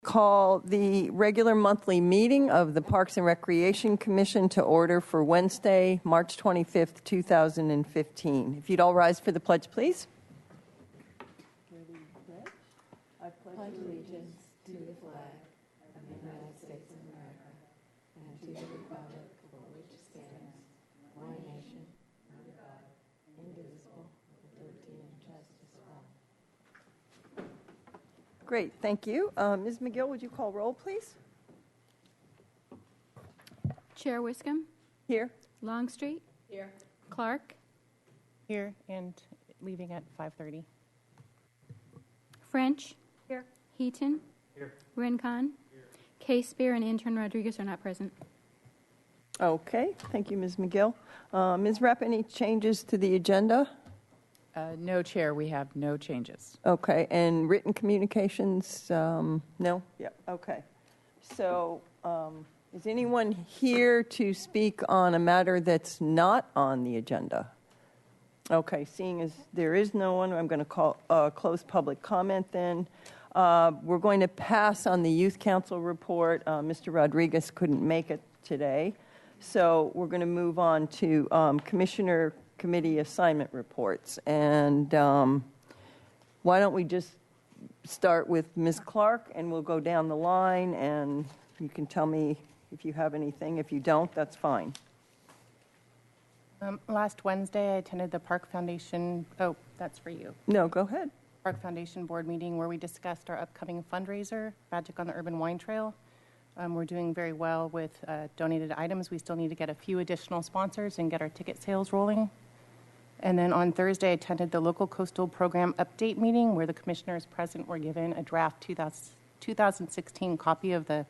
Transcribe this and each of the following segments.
Call the regular monthly meeting of the Parks and Recreation Commission to order for Wednesday, March 25th, 2015. If you'd all rise for the pledge, please. I pledge allegiance to the flag of the United States of America and to the republic for which it stands, one nation, under God, indivisible, with liberty and justice for all. Great, thank you. Ms. McGill, would you call roll, please? Chair Wiscombe? Here. Longstreet? Here. Clark? Here and leaving at 5:30. French? Here. Heaton? Here. Rincon? Here. K-Spear and Intern Rodriguez are not present. Okay, thank you, Ms. McGill. Ms. Rapp, any changes to the agenda? No, Chair, we have no changes. Okay, and written communications, no? Yep, okay. So is anyone here to speak on a matter that's not on the agenda? Okay, seeing as there is no one, I'm going to close public comment then. We're going to pass on the Youth Council report. Mr. Rodriguez couldn't make it today. So we're going to move on to Commissioner Committee assignment reports. And why don't we just start with Ms. Clark, and we'll go down the line, and you can tell me if you have anything. If you don't, that's fine. Last Wednesday, I attended the Park Foundation. Oh, that's for you. No, go ahead. Park Foundation board meeting where we discussed our upcoming fundraiser, Magic on the Urban Wine Trail. We're doing very well with donated items. We still need to get a few additional sponsors and get our ticket sales rolling. And then on Thursday, I attended the local coastal program update meeting where the commissioners present were given a draft 2016 copy of the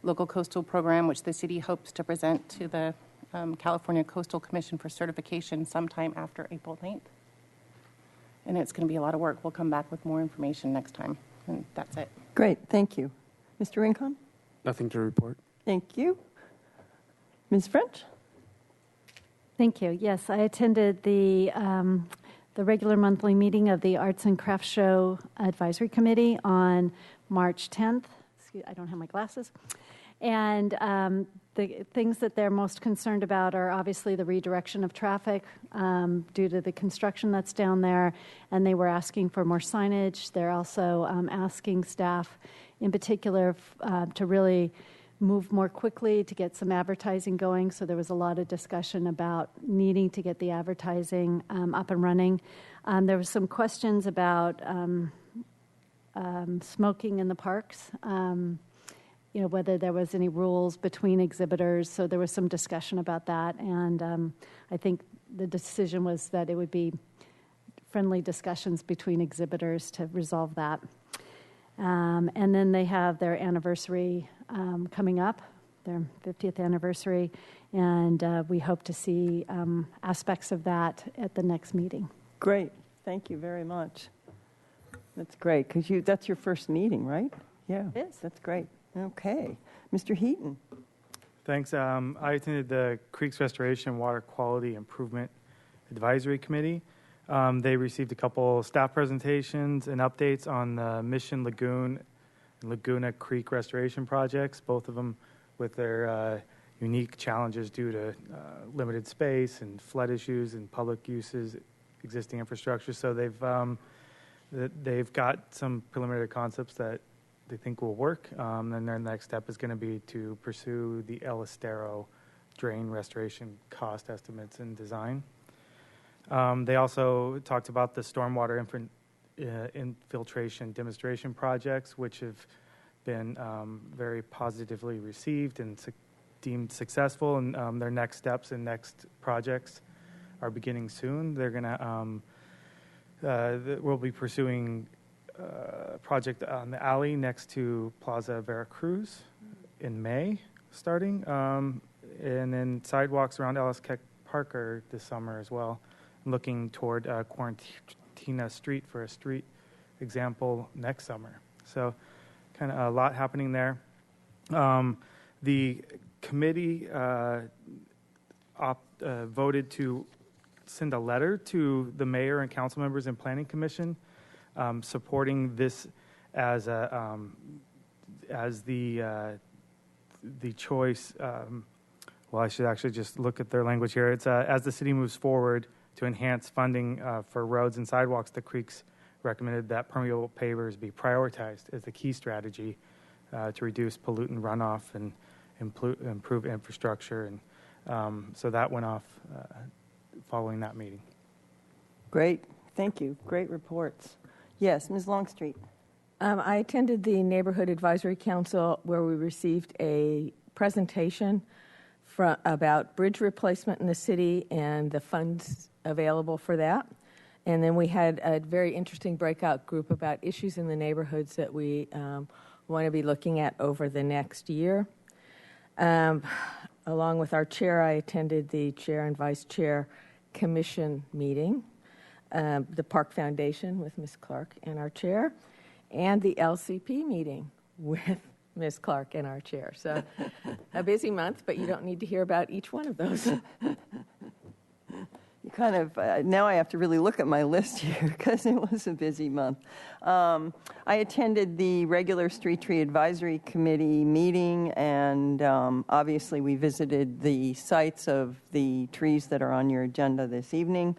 local coastal program, which the city hopes to present to the California Coastal Commission for certification sometime after April 9th. And it's going to be a lot of work. We'll come back with more information next time. And that's it. Great, thank you. Mr. Rincon? Nothing to report. Thank you. Ms. French? Thank you. Yes, I attended the regular monthly meeting of the Arts and Crafts Show Advisory Committee on March 10th. I don't have my glasses. And the things that they're most concerned about are obviously the redirection of traffic due to the construction that's down there, and they were asking for more signage. They're also asking staff in particular to really move more quickly to get some advertising going. So there was a lot of discussion about needing to get the advertising up and running. There was some questions about smoking in the parks, whether there was any rules between exhibitors. So there was some discussion about that. And I think the decision was that it would be friendly discussions between exhibitors to resolve that. And then they have their anniversary coming up, their 50th anniversary, and we hope to see aspects of that at the next meeting. Great. Thank you very much. That's great, because that's your first meeting, right? Yeah. It is. That's great. Okay. Mr. Heaton. Thanks. I attended the Creeks Restoration Water Quality Improvement Advisory Committee. They received a couple staff presentations and updates on the Mission Lagoon and Laguna Creek restoration projects, both of them with their unique challenges due to limited space and flood issues and public uses, existing infrastructure. So they've got some preliminary concepts that they think will work. And their next step is going to be to pursue the El Estero drain restoration cost estimates and design. They also talked about the stormwater infiltration demonstration projects, which have been very positively received and deemed successful. And their next steps and next projects are beginning soon. They're going to we'll be pursuing a project on the alley next to Plaza Veracruz in May, starting, and then sidewalks around Alice Keck Parker this summer as well. Looking toward Quarantina Street for a street example next summer. So kind of a lot happening there. The committee voted to send a letter to the mayor and council members and planning commission supporting this as as the choice. Well, I should actually just look at their language here. It's as the city moves forward to enhance funding for roads and sidewalks, the Creeks recommended that permeable pavers be prioritized as the key strategy to reduce pollutant runoff and improve infrastructure. And so that went off following that meeting. Great. Thank you. Great reports. Yes, Ms. Longstreet. I attended the Neighborhood Advisory Council where we received a presentation about bridge replacement in the city and the funds available for that. And then we had a very interesting breakout group about issues in the neighborhoods that we want to be looking at over the next year. Along with our chair, I attended the chair and vice chair commission meeting, the Park Foundation with Ms. Clark and our chair, and the LCP meeting with Ms. Clark and our chair. So a busy month, but you don't need to hear about each one of those. You kind of, now I have to really look at my list here because it was a busy month. I attended the regular Street Tree Advisory Committee meeting, and obviously we visited the sites of the trees that are on your agenda this evening.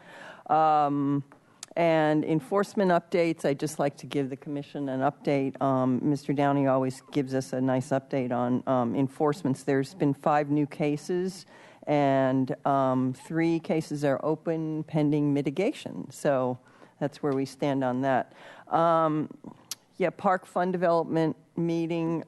And enforcement updates, I'd just like to give the commission an update. Mr. Downey always gives us a nice update on enforcements. There's been 5 new cases, and 3 cases are open pending mitigation. So that's where we stand on that. Park Fund Development meeting.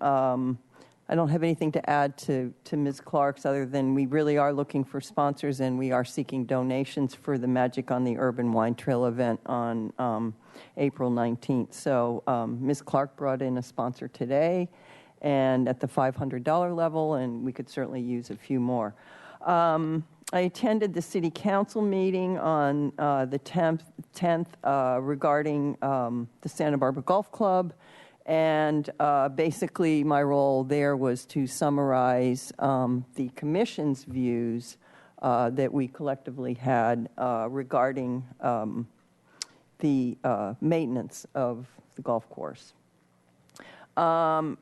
I don't have anything to add to Ms. Clark's other than we really are looking for sponsors, and we are seeking donations for the Magic on the Urban Wine Trail event on April 19th. So Ms. Clark brought in a sponsor today and at the $500 level, and we could certainly use a few more. I attended the City Council meeting on the 10th regarding the Santa Barbara Golf Club. And basically, my role there was to summarize the commission's views that we collectively had regarding the maintenance of the golf course. No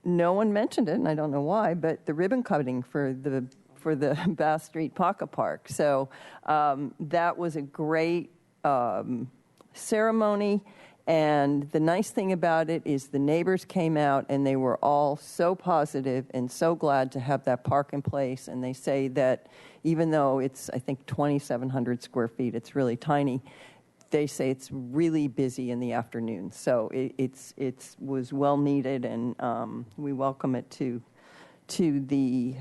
one mentioned it, and I don't know why, but the ribbon cutting for the Bath Street Pocket Park. So that was a great ceremony. And the nice thing about it is the neighbors came out and they were all so positive and so glad to have that park in place. And they say that even though it's, I think, 2,700 square feet, it's really tiny, they say it's really busy in the afternoon. So it was well needed, and we welcome it to the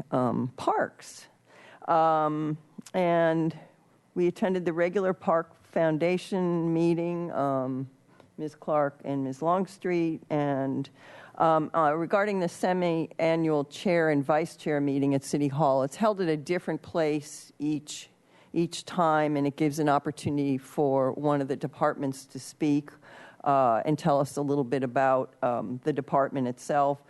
parks. And we attended the regular Park Foundation meeting, Ms. Clark and Ms. Longstreet, and regarding the semi-annual chair and vice chair meeting at City Hall, it's held at a different place each time, and it gives an opportunity for one of the departments to speak and tell us a little bit about the department itself.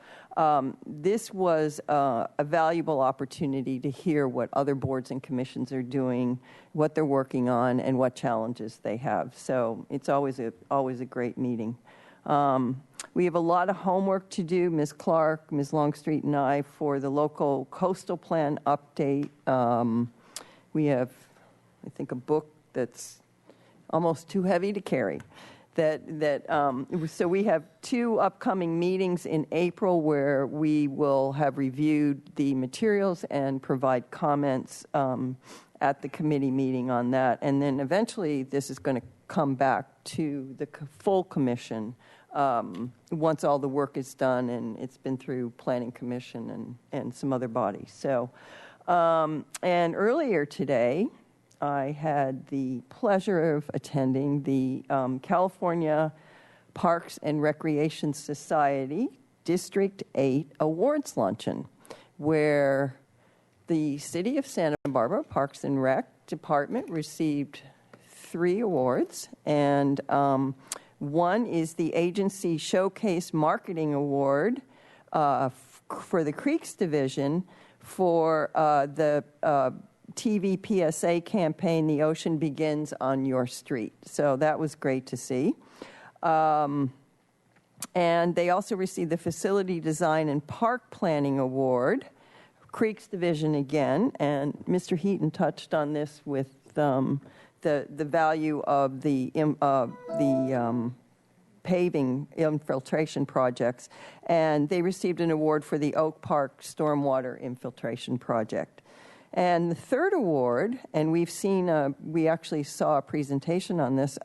This was a valuable opportunity to hear what other boards and commissions are doing, what they're working on, and what challenges they have. So it's always a great meeting. We have a lot of homework to do, Ms. Clark, Ms. Longstreet, and I, for the local coastal plan update. We have, I think, a book that's almost too heavy to carry. So we have 2 upcoming meetings in April where we will have reviewed the materials and provide comments at the committee meeting on that. And then eventually this is going to come back to the full commission once all the work is done and it's been through Planning Commission and some other bodies. So, and earlier today, I had the pleasure of attending the California Parks and Recreation Society District 8 Awards Luncheon, where the City of Santa Barbara Parks and Rec Department received 3 awards, and one is the Agency Showcase Marketing Award for the Creeks Division for the TV PSA campaign, The Ocean Begins on Your Street. So that was great to see. And they also received the Facility Design and Park Planning Award, Creeks Division again. And Mr. Heaton touched on this with the value of the paving infiltration projects. And they received an award for the Oak Park Stormwater Infiltration Project. And the third award, and we actually saw a presentation on this,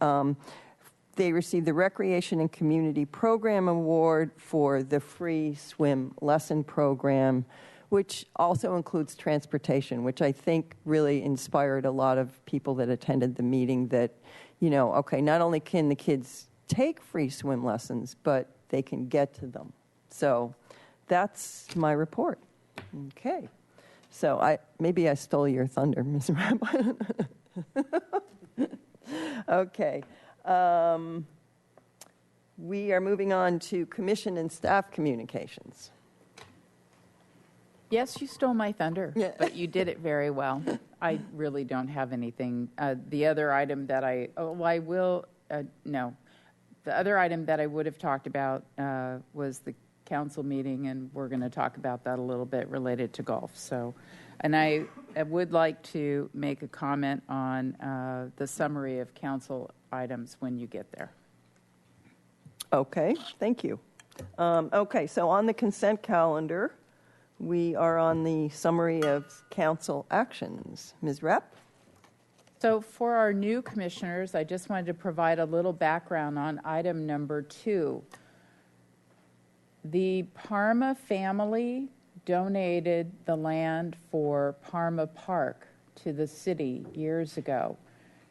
they received the Recreation and Community Program Award for the free swim lesson program, which also includes transportation, which I think really inspired a lot of people that attended the meeting that, okay, not only can the kids take free swim lessons, but they can get to them. So that's my report. Okay. So maybe I stole your thunder, Ms. Rapp. Okay. We are moving on to commission and staff communications. Yes, you stole my thunder, Yeah. but you did it very well. I really don't have anything. The other item that the other item that I would have talked about was the council meeting, and we're going to talk about that a little bit related to golf. So, and I would like to make a comment on the summary of council items when you get there. Okay, thank you. Okay, so on the consent calendar, we are on the summary of council actions. Ms. Rapp? So for our new commissioners, I just wanted to provide a little background on item number 2. The Parma family donated the land for Parma Park to the city years ago.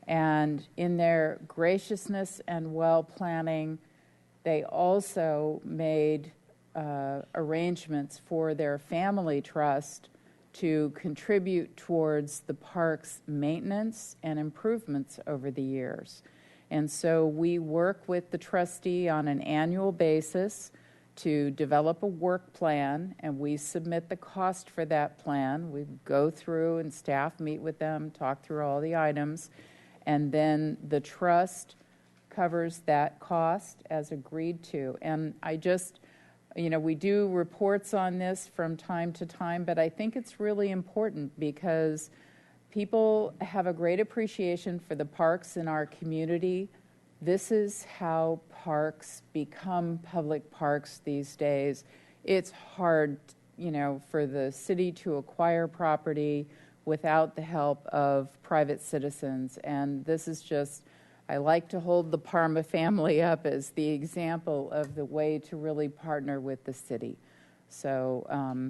And in their graciousness and well-planning, they also made arrangements for their family trust to contribute towards the park's maintenance and improvements over the years. And so we work with the trustee on an annual basis to develop a work plan, and we submit the cost for that plan. We go through and staff meet with them, talk through all the items, and then the trust covers that cost as agreed to. And I just, we do reports on this from time to time, but I think it's really important because people have a great appreciation for the parks in our community. This is how parks become public parks these days. It's hard, for the city to acquire property without the help of private citizens. And this is just, I like to hold the Parma family up as the example of the way to really partner with the city. So,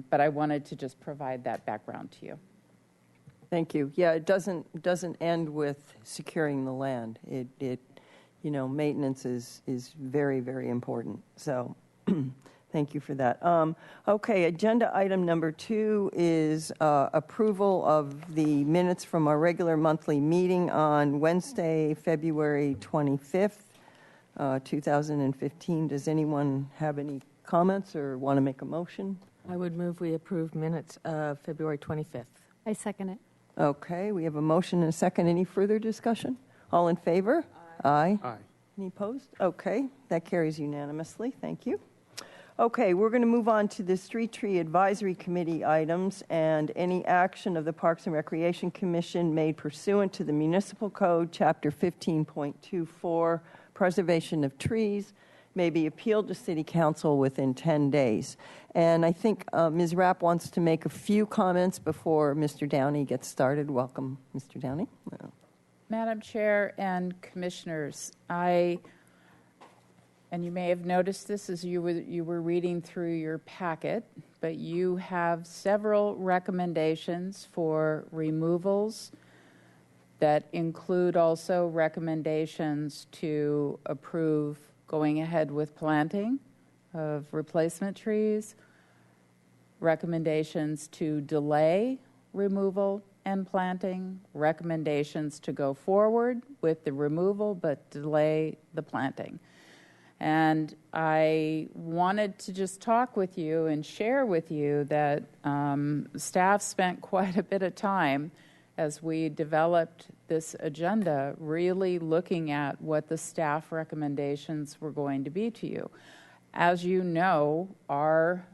but I wanted to just provide that background to you. Thank you. Yeah, it doesn't end with securing the land. It maintenance is very, very important. So thank you for that. Okay, agenda item number 2 is approval of the minutes from our regular monthly meeting on Wednesday, February 25th, 2015. Does anyone have any comments or want to make a motion? I would move we approve minutes of February 25th. I second it. Okay, we have a motion and a second. Any further discussion? All in favor? Aye. Aye. Any opposed? Okay, that carries unanimously. Thank you. Okay, we're going to move on to the Street Tree Advisory Committee items, and any action of the Parks and Recreation Commission made pursuant to the Municipal Code, Chapter 15.24, Preservation of Trees, may be appealed to City Council within 10 days. And I think Ms. Rapp wants to make a few comments before Mr. Downey gets started. Welcome, Mr. Downey. Madam Chair and Commissioners, and you may have noticed this as you were reading through your packet, but you have several recommendations for removals that include also recommendations to approve going ahead with planting of replacement trees, recommendations to delay removal and planting, recommendations to go forward with the removal but delay the planting. And I wanted to just talk with you and share with you that staff spent quite a bit of time as we developed this agenda, really looking at what the staff recommendations were going to be to you. As you know, our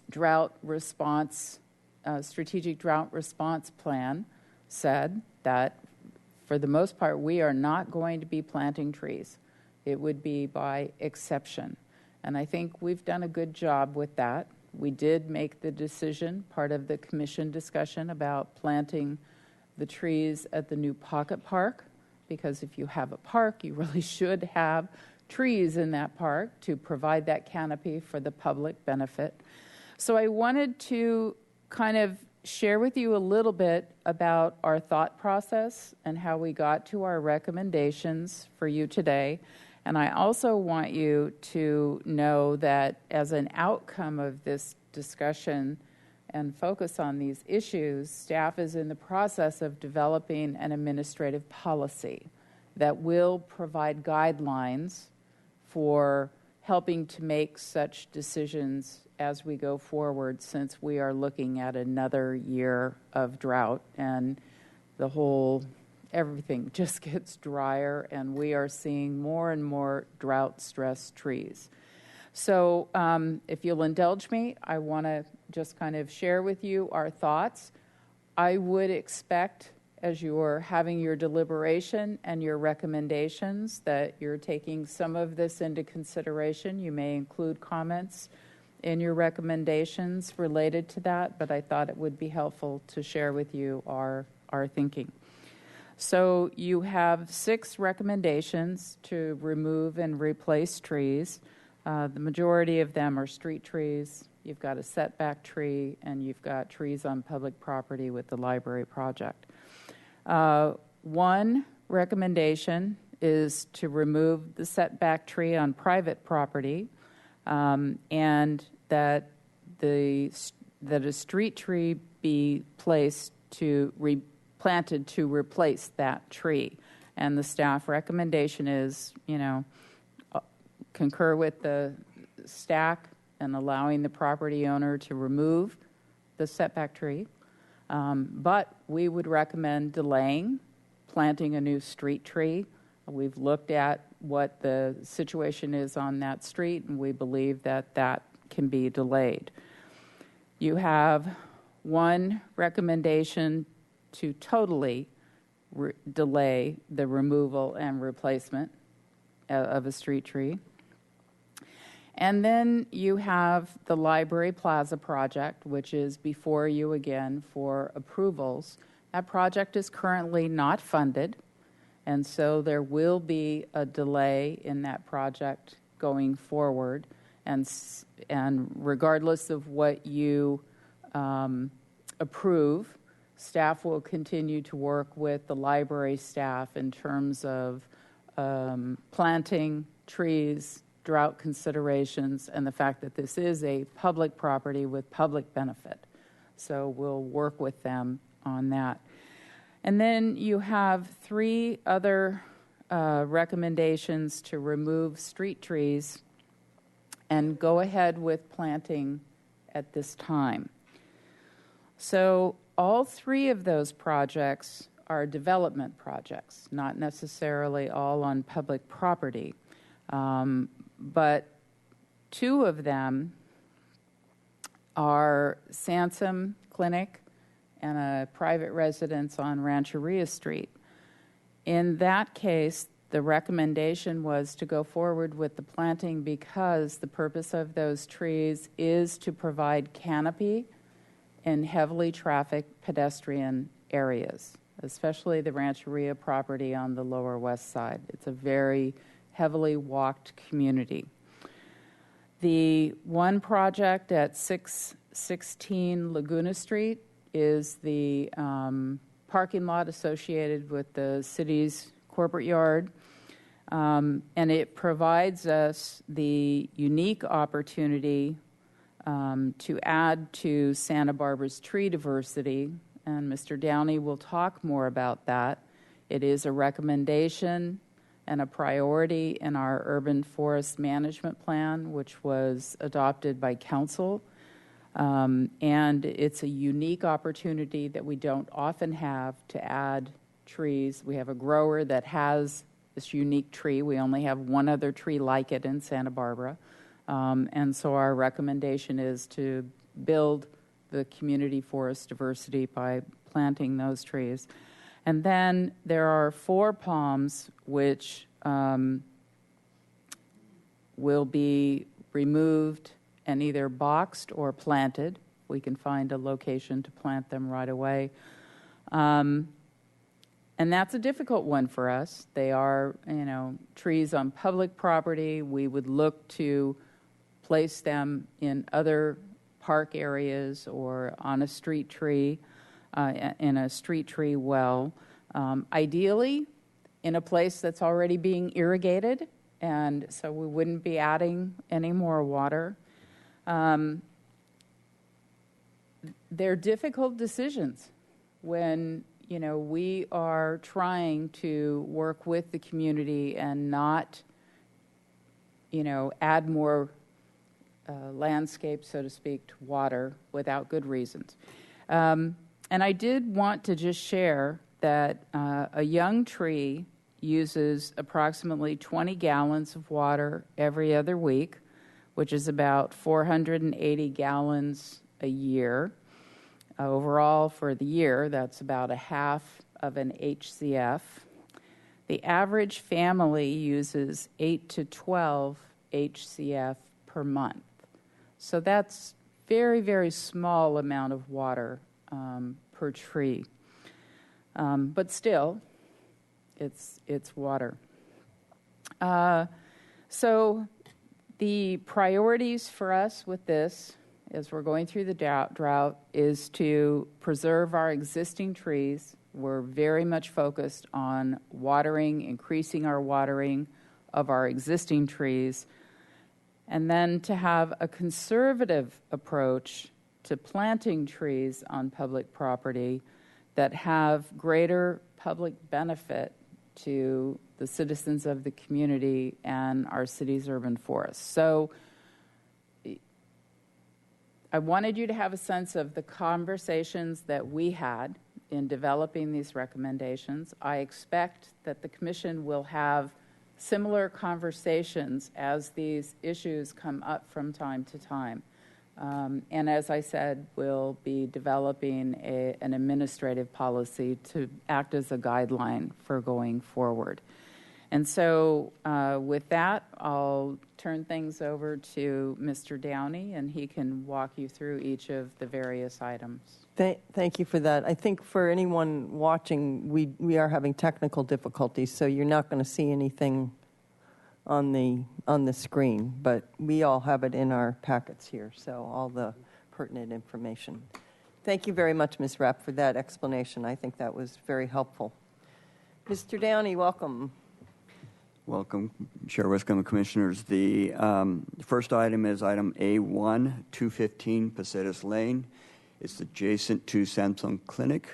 drought response, strategic drought response plan said that for the most part, we are not going to be planting trees. It would be by exception. And I think we've done a good job with that. We did make the decision, part of the commission discussion, about planting the trees at the new Pocket Park, because if you have a park, you really should have trees in that park to provide that canopy for the public benefit. So I wanted to kind of share with you a little bit about our thought process and how we got to our recommendations for you today. And I also want you to know that as an outcome of this discussion and focus on these issues, staff is in the process of developing an administrative policy that will provide guidelines for helping to make such decisions as we go forward, since we are looking at another year of drought and everything just gets drier, and we are seeing more and more drought-stressed trees. So if you'll indulge me, I want to just kind of share with you our thoughts. I would expect, as you're having your deliberation and your recommendations, that you're taking some of this into consideration. You may include comments in your recommendations related to that, but I thought it would be helpful to share with you our thinking. So you have 6 recommendations to remove and replace trees. The majority of them are street trees. You've got a setback tree, and you've got trees on public property with the library project. One recommendation is to remove the setback tree on private property, and that a street tree be planted to replace that tree. And the staff recommendation is, concur with the stack and allowing the property owner to remove the setback tree. But we would recommend delaying planting a new street tree. We've looked at what the situation is on that street, and we believe that that can be delayed. You have one recommendation to totally delay the removal and replacement of a street tree. And then you have the Library Plaza project, which is before you again for approvals. That project is currently not funded, and so there will be a delay in that project going forward. And regardless of what you approve, staff will continue to work with the library staff in terms of planting trees, drought considerations, and the fact that this is a public property with public benefit. So we'll work with them on that. And then you have 3 other recommendations to remove street trees and go ahead with planting at this time. So all 3 of those projects are development projects, not necessarily all on public property. But 2 of them are Sansom Clinic and a private residence on Rancheria Street. In that case, the recommendation was to go forward with the planting because the purpose of those trees is to provide canopy in heavily trafficked pedestrian areas, especially the Rancheria property on the Lower West Side. It's a very heavily walked community. The one project at 616 Laguna Street is the parking lot associated with the city's corporate yard. And it provides us the unique opportunity to add to Santa Barbara's tree diversity. And Mr. Downey will talk more about that. It is a recommendation and a priority in our urban forest management plan, which was adopted by council. And it's a unique opportunity that we don't often have to add trees. We have a grower that has this unique tree. We only have one other tree like it in Santa Barbara. And so our recommendation is to build the community forest diversity by planting those trees. And then there are 4 palms which will be removed and either boxed or planted. We can find a location to plant them right away. And that's a difficult one for us. They are, trees on public property. We would look to place them in other park areas or on a street tree, in a street tree well. Ideally, in a place that's already being irrigated, and so we wouldn't be adding any more water. They're difficult decisions when, we are trying to work with the community and not, add more landscape, so to speak, to water without good reasons. And I did want to just share that a young tree uses approximately 20 gallons of water every other week, which is about 480 gallons a year. Overall, for the year, that's about a half of an HCF. The average family uses 8 to 12 HCF per month. So that's very, very small amount of water per tree. But still, it's water. So the priorities for us with this, as we're going through the drought, is to preserve our existing trees. We're very much focused on watering, increasing our watering of our existing trees, and then to have a conservative approach to planting trees on public property that have greater public benefit to the citizens of the community and our city's urban forests. So I wanted you to have a sense of the conversations that we had in developing these recommendations. I expect that the Commission will have similar conversations as these issues come up from time to time. And as I said, we'll be developing an administrative policy to act as a guideline for going forward. And so with that, I'll turn things over to Mr. Downey, and he can walk you through each of the various items. Thank you for that. I think for anyone watching, we are having technical difficulties, so you're not going to see anything on the screen, but we all have it in our packets here, so all the pertinent information. Thank you very much, Ms. Rapp, for that explanation. I think that was very helpful. Mr. Downey, welcome. Welcome, Chair Wiscombe, Commissioners. The first item is item A1, 215 Pacetas Lane. It's adjacent to Samsung Clinic.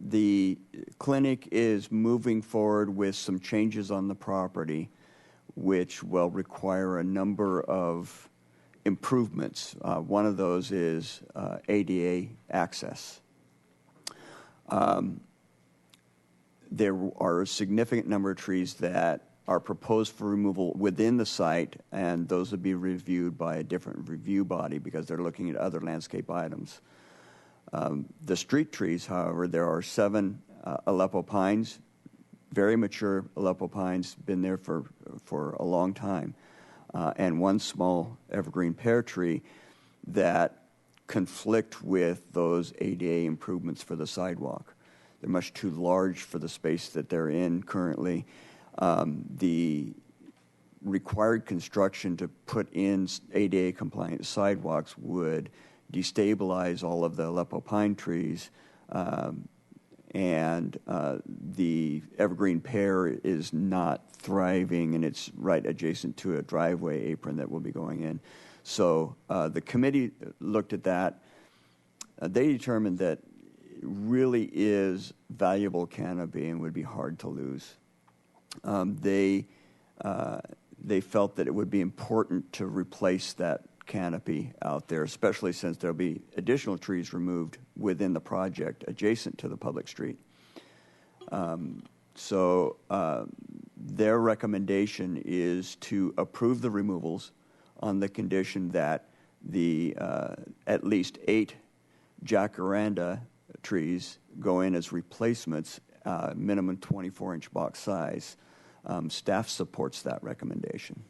The clinic is moving forward with some changes on the property, which will require a number of improvements. One of those is ADA access. There are a significant number of trees that are proposed for removal within the site, and those would be reviewed by a different review body because they're looking at other landscape items. The street trees, however, there are 7 Aleppo pines, very mature Aleppo pines, been there for a long time, and 1 small evergreen pear tree that conflict with those ADA improvements for the sidewalk. They're much too large for the space that they're in currently. The required construction to put in ADA-compliant sidewalks would destabilize all of the Aleppo pine trees, and the evergreen pear is not thriving, and it's right adjacent to a driveway apron that will be going in. So the committee looked at that. They determined that it really is valuable canopy and would be hard to lose. They felt that it would be important to replace that canopy out there, especially since there'll be additional trees removed within the project adjacent to the public street. So their recommendation is to approve the removals on the condition that the at least 8 jacaranda trees go in as replacements, minimum 24-inch box size. Staff supports that recommendation.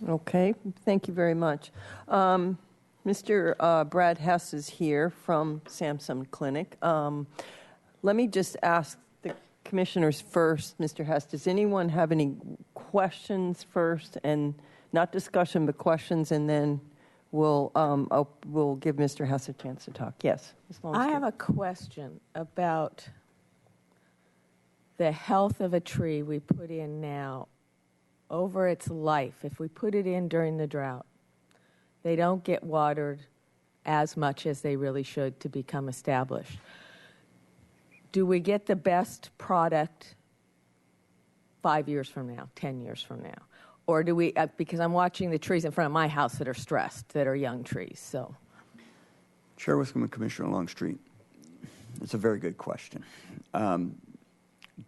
Okay, thank you very much. Mr. Brad Hess is here from Samson Clinic. Let me just ask the commissioners first, Mr. Hess, does anyone have any questions first? And not discussion, but questions, and then we'll give Mr. Hess a chance to talk. Yes, Ms. Longstreet. I have a question about the health of a tree we put in now over its life. If we put it in during the drought, they don't get watered as much as they really should to become established. Do we get the best product 5 years from now, 10 years from now? Or do we, because I'm watching the trees in front of my house that are stressed, that are young trees, so. Chairwoman Commissioner Longstreet, it's a very good question.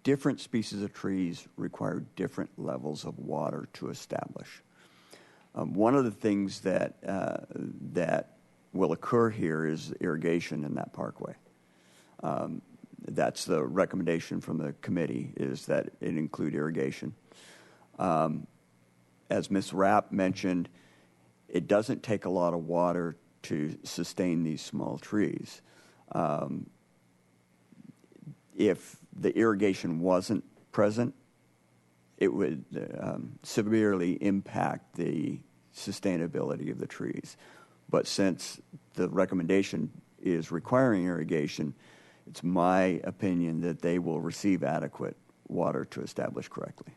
Different species of trees require different levels of water to establish. One of the things that will occur here is irrigation in that parkway. That's the recommendation from the committee, is that it include irrigation. As Ms. Rapp mentioned, it doesn't take a lot of water to sustain these small trees. If the irrigation wasn't present, it would severely impact the sustainability of the trees. But since the recommendation is requiring irrigation, it's my opinion that they will receive adequate water to establish correctly.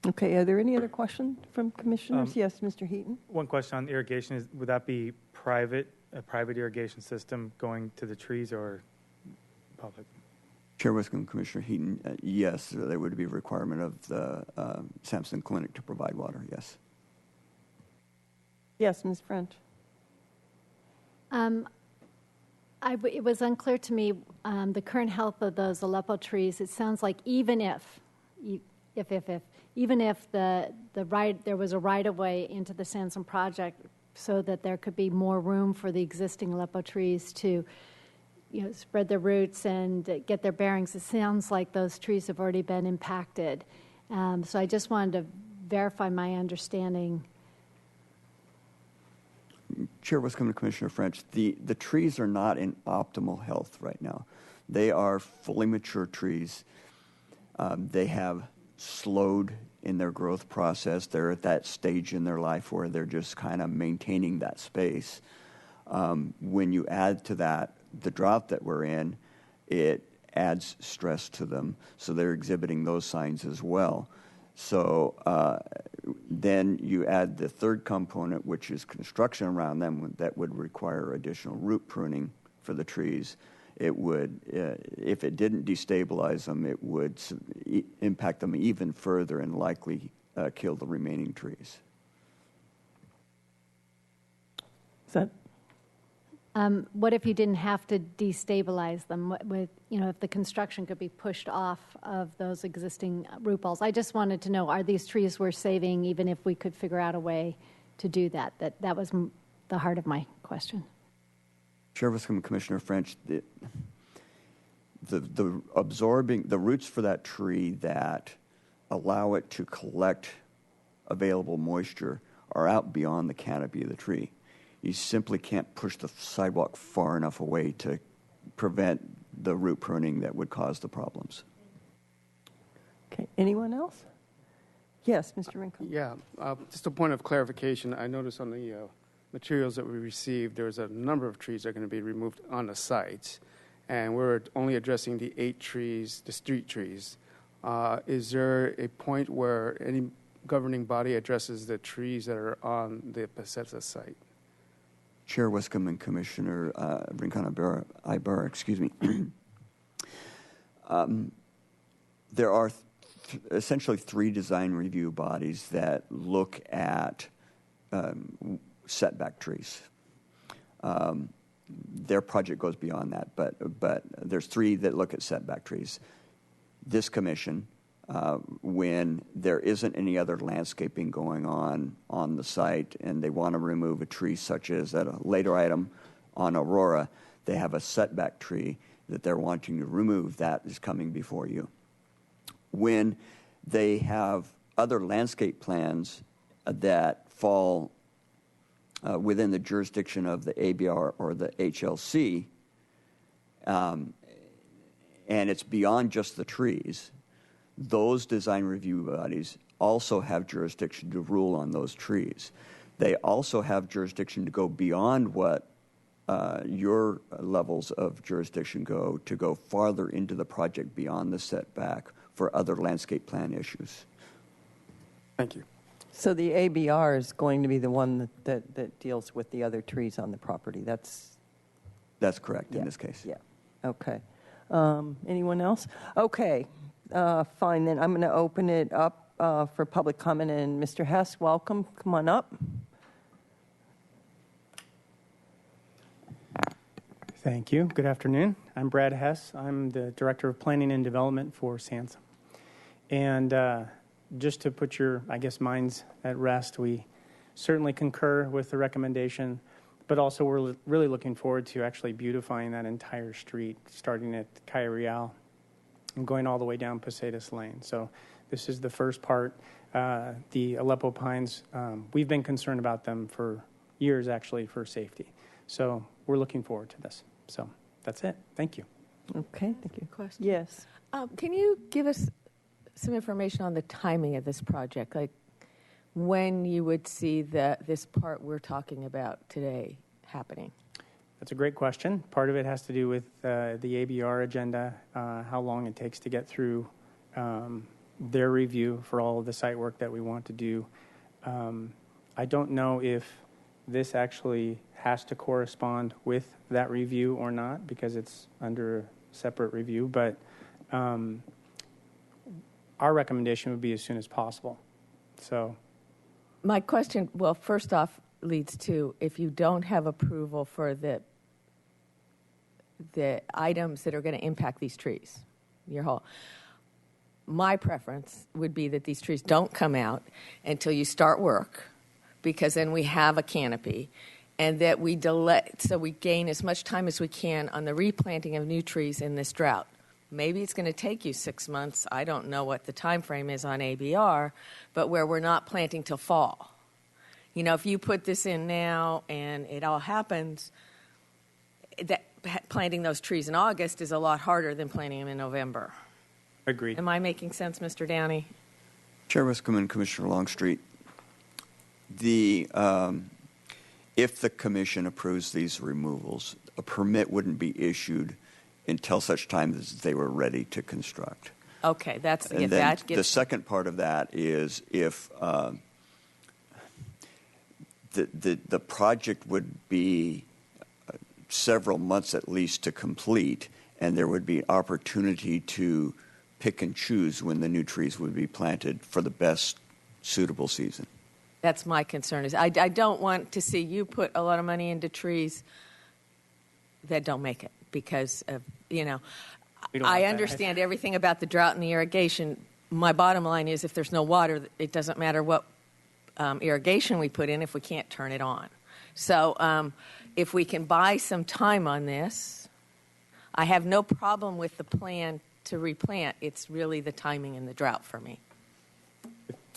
Okay, are there any other questions from commissioners? Yes, Mr. Heaton. One question on irrigation is, would that be a private irrigation system going to the trees or public? Chairwoman Commissioner Heaton, yes, there would be a requirement of the Samson Clinic to provide water, yes. Yes, Ms. French. It was unclear to me the current health of those Aleppo trees. It sounds like even if there was a right-of-way into the Sansom project so that there could be more room for the existing Aleppo trees to spread their roots and get their bearings, it sounds like those trees have already been impacted. So I just wanted to verify my understanding. Chairwoman Commissioner French, the trees are not in optimal health right now. They are fully mature trees. They have slowed in their growth process. They're at that stage in their life where they're just kind of maintaining that space. When you add to that the drought that we're in, it adds stress to them. So they're exhibiting those signs as well. So then you add the third component, which is construction around them that would require additional root pruning for the trees. It would, if it didn't destabilize them, it would impact them even further and likely kill the remaining trees. Is that? What if you didn't have to destabilize them? If the construction could be pushed off of those existing root balls? I just wanted to know: are these trees worth saving, even if we could figure out a way to do that? That was the heart of my question. Chairwoman Commissioner French, the absorbing the roots for that tree that allow it to collect available moisture are out beyond the canopy of the tree. You simply can't push the sidewalk far enough away to prevent the root pruning that would cause the problems. Okay, anyone else? Yes, Mr. Rincon. Yeah, just a point of clarification. I noticed on the materials that we received, there's a number of trees that are going to be removed on the site, and we're only addressing the 8 trees, the street trees. Is there a point where any governing body addresses the trees that are on the Bethesda site? Chair Wiscombe and Commissioner Rincon Ibarra, excuse me. There are essentially three design review bodies that look at setback trees. Their project goes beyond that, but there's three that look at setback trees. This commission, when there isn't any other landscaping going on the site and they want to remove a tree such as at a later item on Aurora, they have a setback tree that they're wanting to remove that is coming before you. When they have other landscape plans that fall within the jurisdiction of the ABR or the HLC, and it's beyond just the trees, those design review bodies also have jurisdiction to rule on those trees. They also have jurisdiction to go beyond what your levels of jurisdiction go, to go farther into the project beyond the setback for other landscape plan issues. Thank you. So the ABR is going to be the one that deals with the other trees on the property. That's correct in this case. Yeah. Okay. Anyone else? Okay. Fine. Then I'm going to open it up for public comment. And Mr. Hess, welcome. Come on up. Thank you. Good afternoon. I'm Brad Hess. I'm the Director of Planning and Development for SANSA. And just to put your, minds at rest, we certainly concur with the recommendation, but also we're really looking forward to actually beautifying that entire street, starting at Calle Real and going all the way down Posadas Lane. So this is the first part. The Aleppo Pines, we've been concerned about them for years, actually, for safety. So we're looking forward to this. So that's it. Thank you. Okay. Thank you. Question? Yes. Can you give us some information on the timing of this project, like when you would see this part we're talking about today happening? That's a great question. Part of it has to do with the ABR agenda, how long it takes to get through their review for all of the site work that we want to do. I don't know if this actually has to correspond with that review or not, because it's under a separate review, but our recommendation would be as soon as possible. So my question, well, first off, leads to, if you don't have approval for the items that are going to impact these trees, my preference would be that these trees don't come out until you start work, because then we have a canopy, and that we delay, so we gain as much time as we can on the replanting of new trees in this drought. Maybe it's going to take you 6 months. I don't know what the time frame is on ABR, but where we're not planting till fall. If you put this in now and it all happens, planting those trees in August is a lot harder than planting them in November. agreed. Am I making sense, Mr. Downey? Chair Wiscombe and Commissioner Longstreet, if the commission approves these removals, a permit wouldn't be issued until such time as they were ready to construct. Okay, that's And if then that gets the second part of that is if the project would be several months at least to complete, and there would be opportunity to pick and choose when the new trees would be planted for the best suitable season. That's my concern. Is I don't want to see you put a lot of money into trees that don't make it because of, I understand everything about the drought and the irrigation. My bottom line is if there's no water, it doesn't matter what irrigation we put in if we can't turn it on. So if we can buy some time on this, I have no problem with the plan to replant. It's really the timing and the drought for me.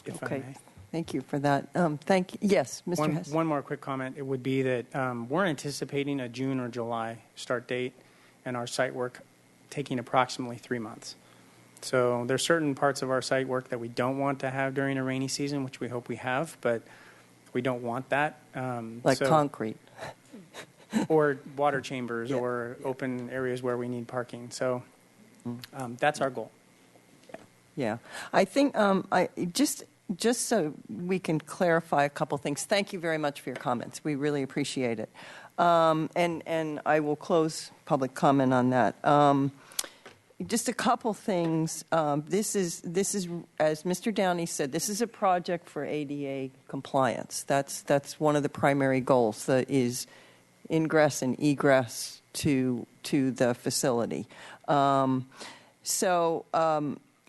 If Okay. I may. Thank you for that. Thank you. Yes, Mr. Hess. One more quick comment. It would be that we're anticipating a June or July start date, and our site work taking approximately 3 months. So there's certain parts of our site work that we don't want to have during a rainy season, which we hope we have, but we don't want that. Like concrete. Or water chambers Yeah. or open areas where we need parking. So that's our goal. Yeah. I think just so we can clarify a couple things. Thank you very much for your comments. We really appreciate it. And I will close public comment on that. just a couple things. This is, as Mr. Downey said, this is a project for ADA compliance. That's one of the primary goals, that is ingress and egress to the facility. And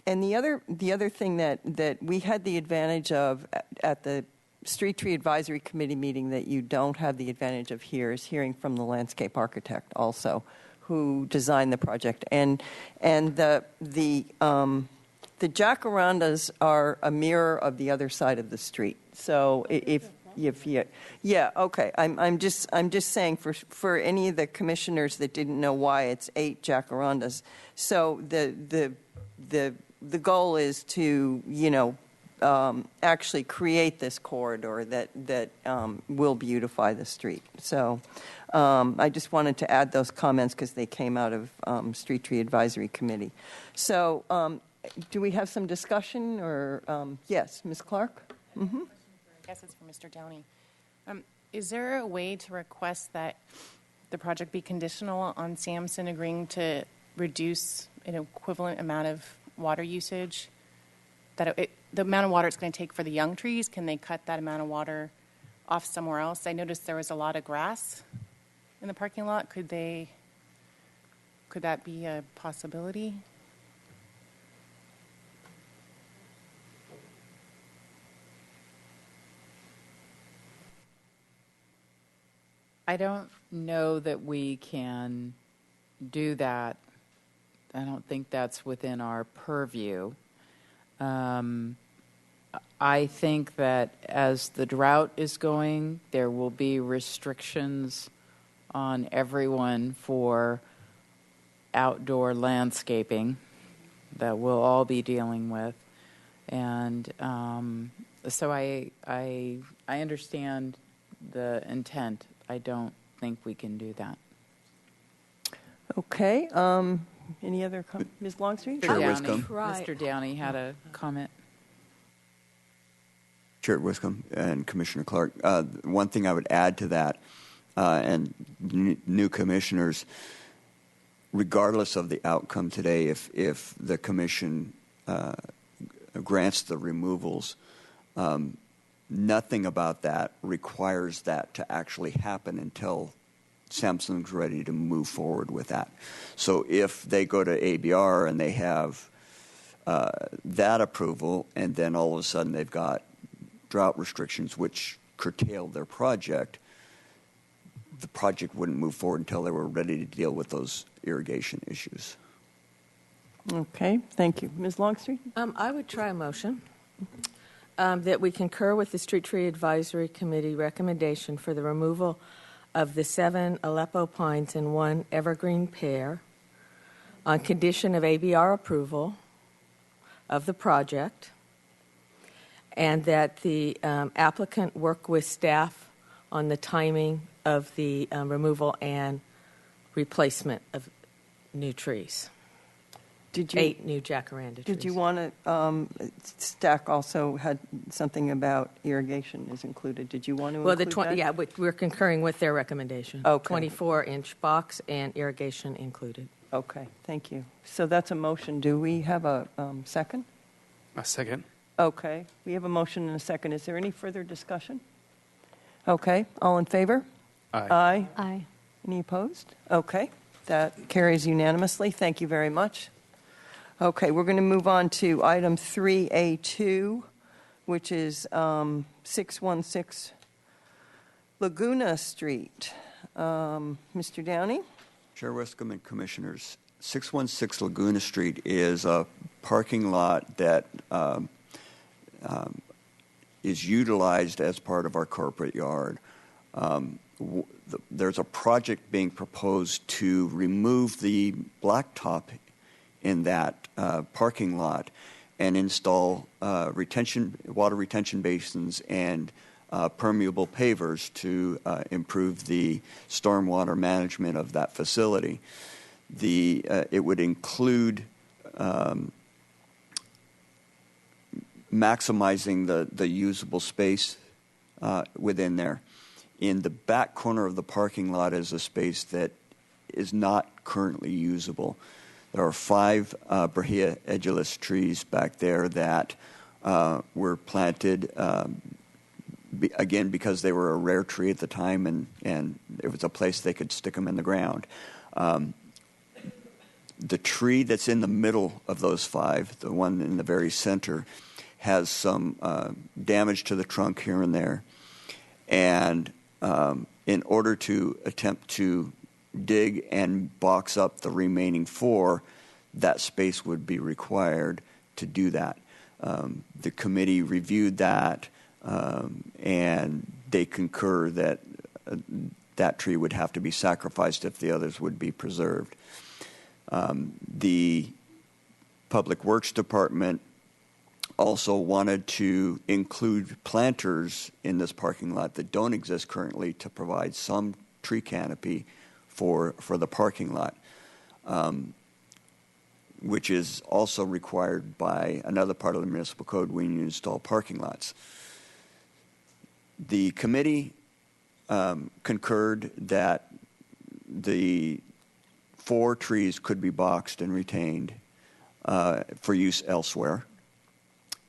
the other thing that we had the advantage of at the Street Tree Advisory Committee meeting that you don't have the advantage of here is hearing from the landscape architect also, who designed the project. And the jacarandas are a mirror of the other side of the street. So if you, yeah, okay. I'm just saying for any of the commissioners that didn't know why it's 8 jacarandas. So the goal is to actually create this corridor that will beautify the street. So I just wanted to add those comments because they came out of Street Tree Advisory Committee. So do we have some discussion or yes, Ms. Clark? Mm-hmm. I guess it's for Mr. Downey. Is there a way to request that the project be conditional on Samson agreeing to reduce an equivalent amount of water usage? That the amount of water it's going to take for the young trees, can they cut that amount of water off somewhere else? I noticed there was a lot of grass in the parking lot. Could that be a possibility? I don't know that we can do that. I don't think that's within our purview. I think that as the drought is going, there will be restrictions on everyone for outdoor landscaping that we'll all be dealing with. And so I understand the intent. I don't think we can do that. Okay. Any other Ms. Longstreet? Chair Wiscombe. Mr. Downey had a comment. Chair Wiscombe and Commissioner Clark. One thing I would add to that, and new commissioners, regardless of the outcome today, if the commission grants the removals, nothing about that requires that to actually happen until Samsung's ready to move forward with that. So if they go to ABR and they have that approval, and then all of a sudden they've got drought restrictions which curtail their project, the project wouldn't move forward until they were ready to deal with those irrigation issues. Okay, thank you. Ms. Longstreet? I would try a motion that we concur with the Street Tree Advisory Committee recommendation for the removal of the 7 Aleppo pines and 1 evergreen pear on condition of ABR approval of the project, and that the applicant work with staff on the timing of the removal and replacement of new trees. 8 new jacaranda trees. Did you want to, Stack also had something about irrigation is included. Did you want to include that? Yeah, we're concurring with their recommendation. Okay. 24-inch box and irrigation included. Okay, thank you. So that's a motion. Do we have a second? A second. Okay, we have a motion and a second. Is there any further discussion? Okay, all in favor? Aye. Aye. Aye. Any opposed? Okay, that carries unanimously. Thank you very much. Okay, we're going to move on to item 3A2, which is 616 Laguna Street. Mr. Downey? Chair Wiscombe and Commissioners, 616 Laguna Street is a parking lot that is utilized as part of our corporate yard. There's a project being proposed to remove the blacktop in that parking lot and install water retention basins and permeable pavers to improve the stormwater management of that facility. It would include maximizing the usable space within there. In the back corner of the parking lot is a space that is not currently usable. There are 5 Brahea edulis trees back there that were planted, again, because they were a rare tree at the time, and it was a place they could stick them in the ground. The tree that's in the middle of those 5, the one in the very center, has some damage to the trunk here and there. And in order to attempt to dig and box up the remaining 4, that space would be required to do that. The committee reviewed that, and they concur that that tree would have to be sacrificed if the others would be preserved. The Public Works Department also wanted to include planters in this parking lot that don't exist currently to provide some tree canopy for the parking lot, which is also required by another part of the municipal code when you install parking lots. The committee concurred that the 4 trees could be boxed and retained for use elsewhere,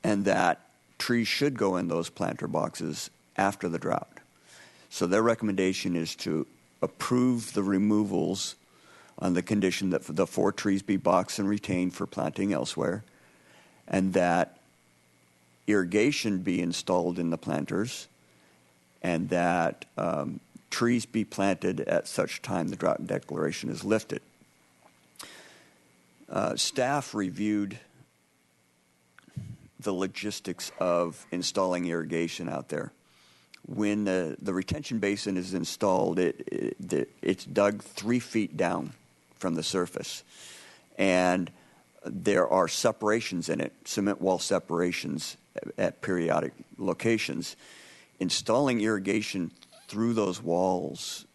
and that trees should go in those planter boxes after the drought. So their recommendation is to approve the removals on the condition that the 4 trees be boxed and retained for planting elsewhere, and that irrigation be installed in the planters, and that trees be planted at such time the drought declaration is lifted. Staff reviewed the logistics of installing irrigation out there. When the retention basin is installed, it's dug 3 feet down from the surface, and there are separations in it, cement wall separations at periodic locations. Installing irrigation through those walls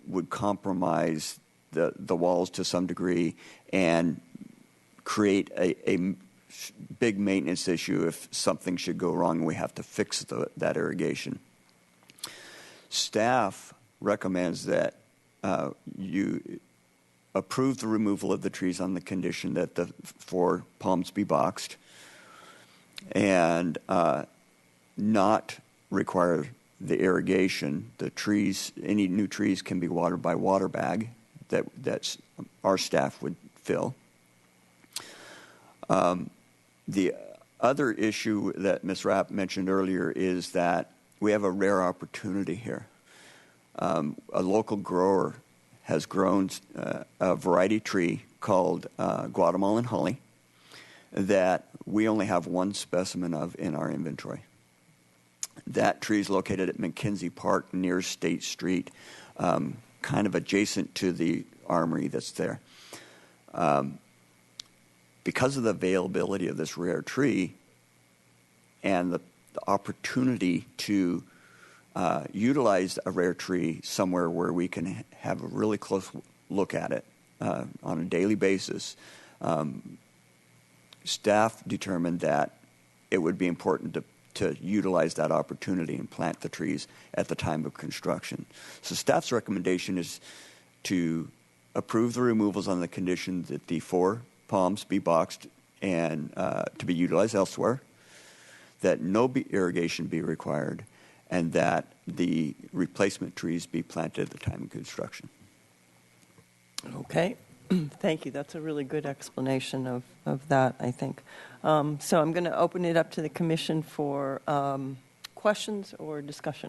would compromise the walls to some degree and create a big maintenance issue if something should go wrong and we have to fix that irrigation. Staff recommends that you approve the removal of the trees on the condition that the 4 palms be boxed and not require the irrigation. The trees, any new trees can be watered by water bag that our staff would fill. The other issue that Ms. Rapp mentioned earlier is that we have a rare opportunity here. A local grower has grown a variety tree called Guatemalan holly that we only have 1 specimen of in our inventory. That tree is located at McKenzie Park near State Street, kind of adjacent to the armory that's there. Because of the availability of this rare tree and the opportunity to utilize a rare tree somewhere where we can have a really close look at it on a daily basis, staff determined that it would be important to utilize that opportunity and plant the trees at the time of construction. So staff's recommendation is to approve the removals on the condition that the 4 palms be boxed and to be utilized elsewhere, that no irrigation be required, and that the replacement trees be planted at the time of construction. Okay. Thank you. That's a really good explanation of that, I think. So I'm going to open it up to the commission for questions or discussion.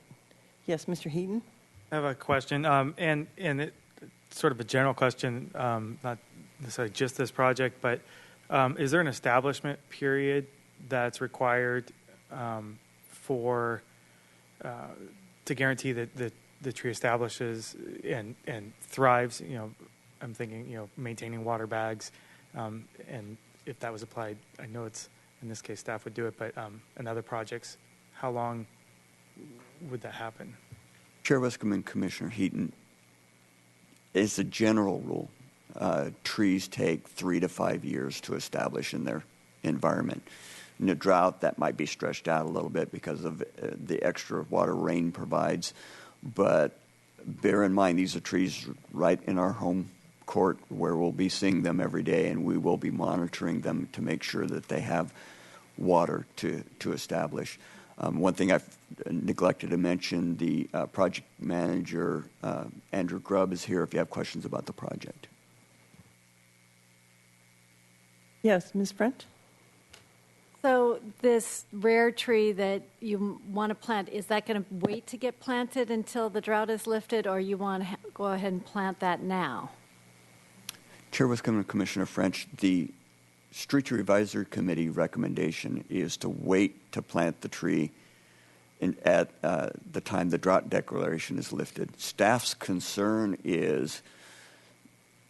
Yes, Mr. Heaton? I have a question, and it's sort of a general question, not necessarily just this project, but is there an establishment period that's required for to guarantee that the tree establishes and thrives? You know, I'm thinking, maintaining water bags, and if that was applied, I know it's, in this case, staff would do it, but in other projects, how long would that happen? Chair Westcombe and Commissioner Heaton, as a general rule, trees take 3 to 5 years to establish in their environment. In a drought, that might be stretched out a little bit because of the extra water rain provides, but bear in mind these are trees right in our home court where we'll be seeing them every day, and we will be monitoring them to make sure that they have water to establish. One thing I've neglected to mention, the project manager, Andrew Grubb, is here if you have questions about the project. Yes, Ms. French? So this rare tree that you want to plant, is that going to wait to get planted until the drought is lifted, or you want to go ahead and plant that now? Chairwoman Commissioner French, the Street Tree Advisory Committee recommendation is to wait to plant the tree at the time the drought declaration is lifted. Staff's concern is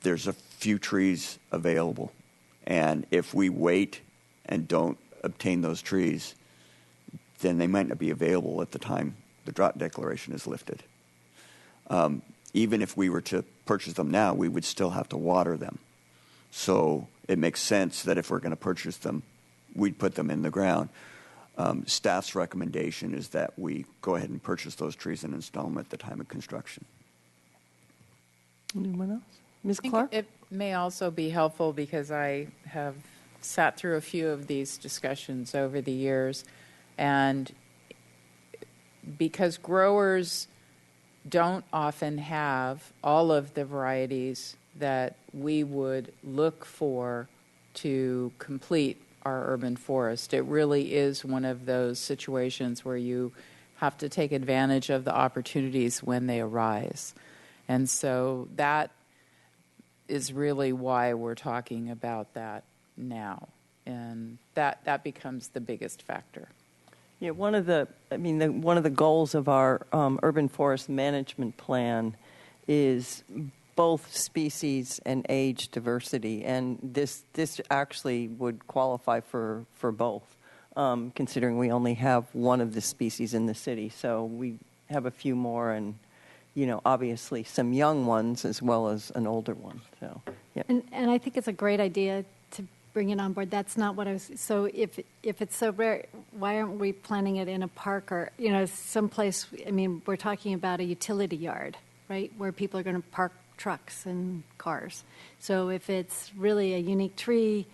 there's a few trees available, and if we wait and don't obtain those trees, then they might not be available at the time the drought declaration is lifted. Even if we were to purchase them now, we would still have to water them. So it makes sense that if we're going to purchase them, we'd put them in the ground. Staff's recommendation is that we go ahead and purchase those trees and install them at the time of construction. Anyone else? Ms. I think Clark? it may also be helpful because I have sat through a few of these discussions over the years, and because growers don't often have all of the varieties that we would look for to complete our urban forest. It really is one of those situations where you have to take advantage of the opportunities when they arise. And so that is really why we're talking about that now. And that becomes the biggest factor. Yeah, one of the goals of our urban forest management plan is both species and age diversity, and this actually would qualify for both, considering we only have one of the species in the city. So we have a few more, and obviously some young ones as well as an older one. So yeah, And I think it's a great idea to bring it on board. That's not what I was. So if it's so rare, why aren't we planting it in a park or someplace? I mean, we're talking about a utility yard, right, where people are going to park trucks and cars. So if it's really a unique tree,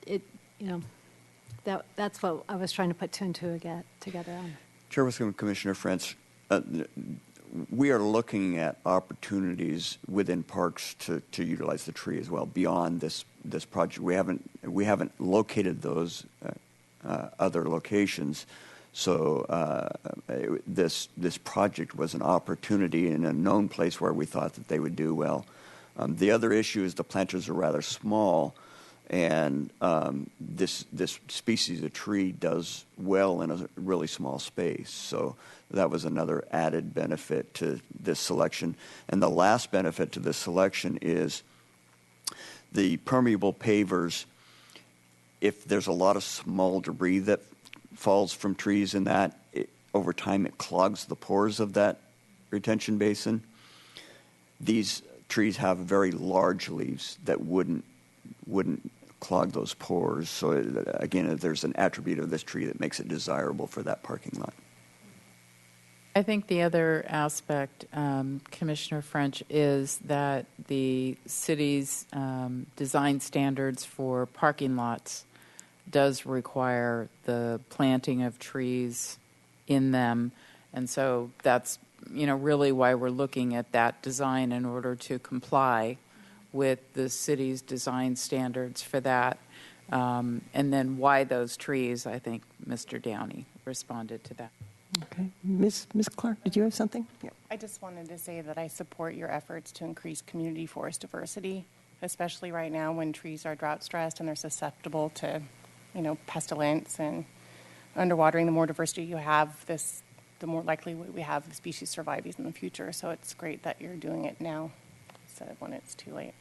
that's what I was trying to put two and two together on. Chairwoman Commissioner French, we are looking at opportunities within parks to utilize the tree as well beyond this project. We haven't located those other locations. So this project was an opportunity in a known place where we thought that they would do well. The other issue is the planters are rather small, and this species of tree does well in a really small space. So that was another added benefit to this selection. And the last benefit to this selection is the permeable pavers. If there's a lot of small debris that falls from trees in that, over time it clogs the pores of that retention basin. These trees have very large leaves that wouldn't clog those pores. So again, there's an attribute of this tree that makes it desirable for that parking lot. I think the other aspect, Commissioner French, is that the city's design standards for parking lots does require the planting of trees in them. And so that's, really why we're looking at that design in order to comply with the city's design standards for that. And then why those trees, I think Mr. Downey responded to that. okay. Ms. Clark, did you have something? Yeah. I just wanted to say that I support your efforts to increase community forest diversity, especially right now when trees are drought stressed and they're susceptible to pestilence and underwatering. The more diversity you have, the more likely we have the species surviving in the future. So it's great that you're doing it now instead of when it's too late,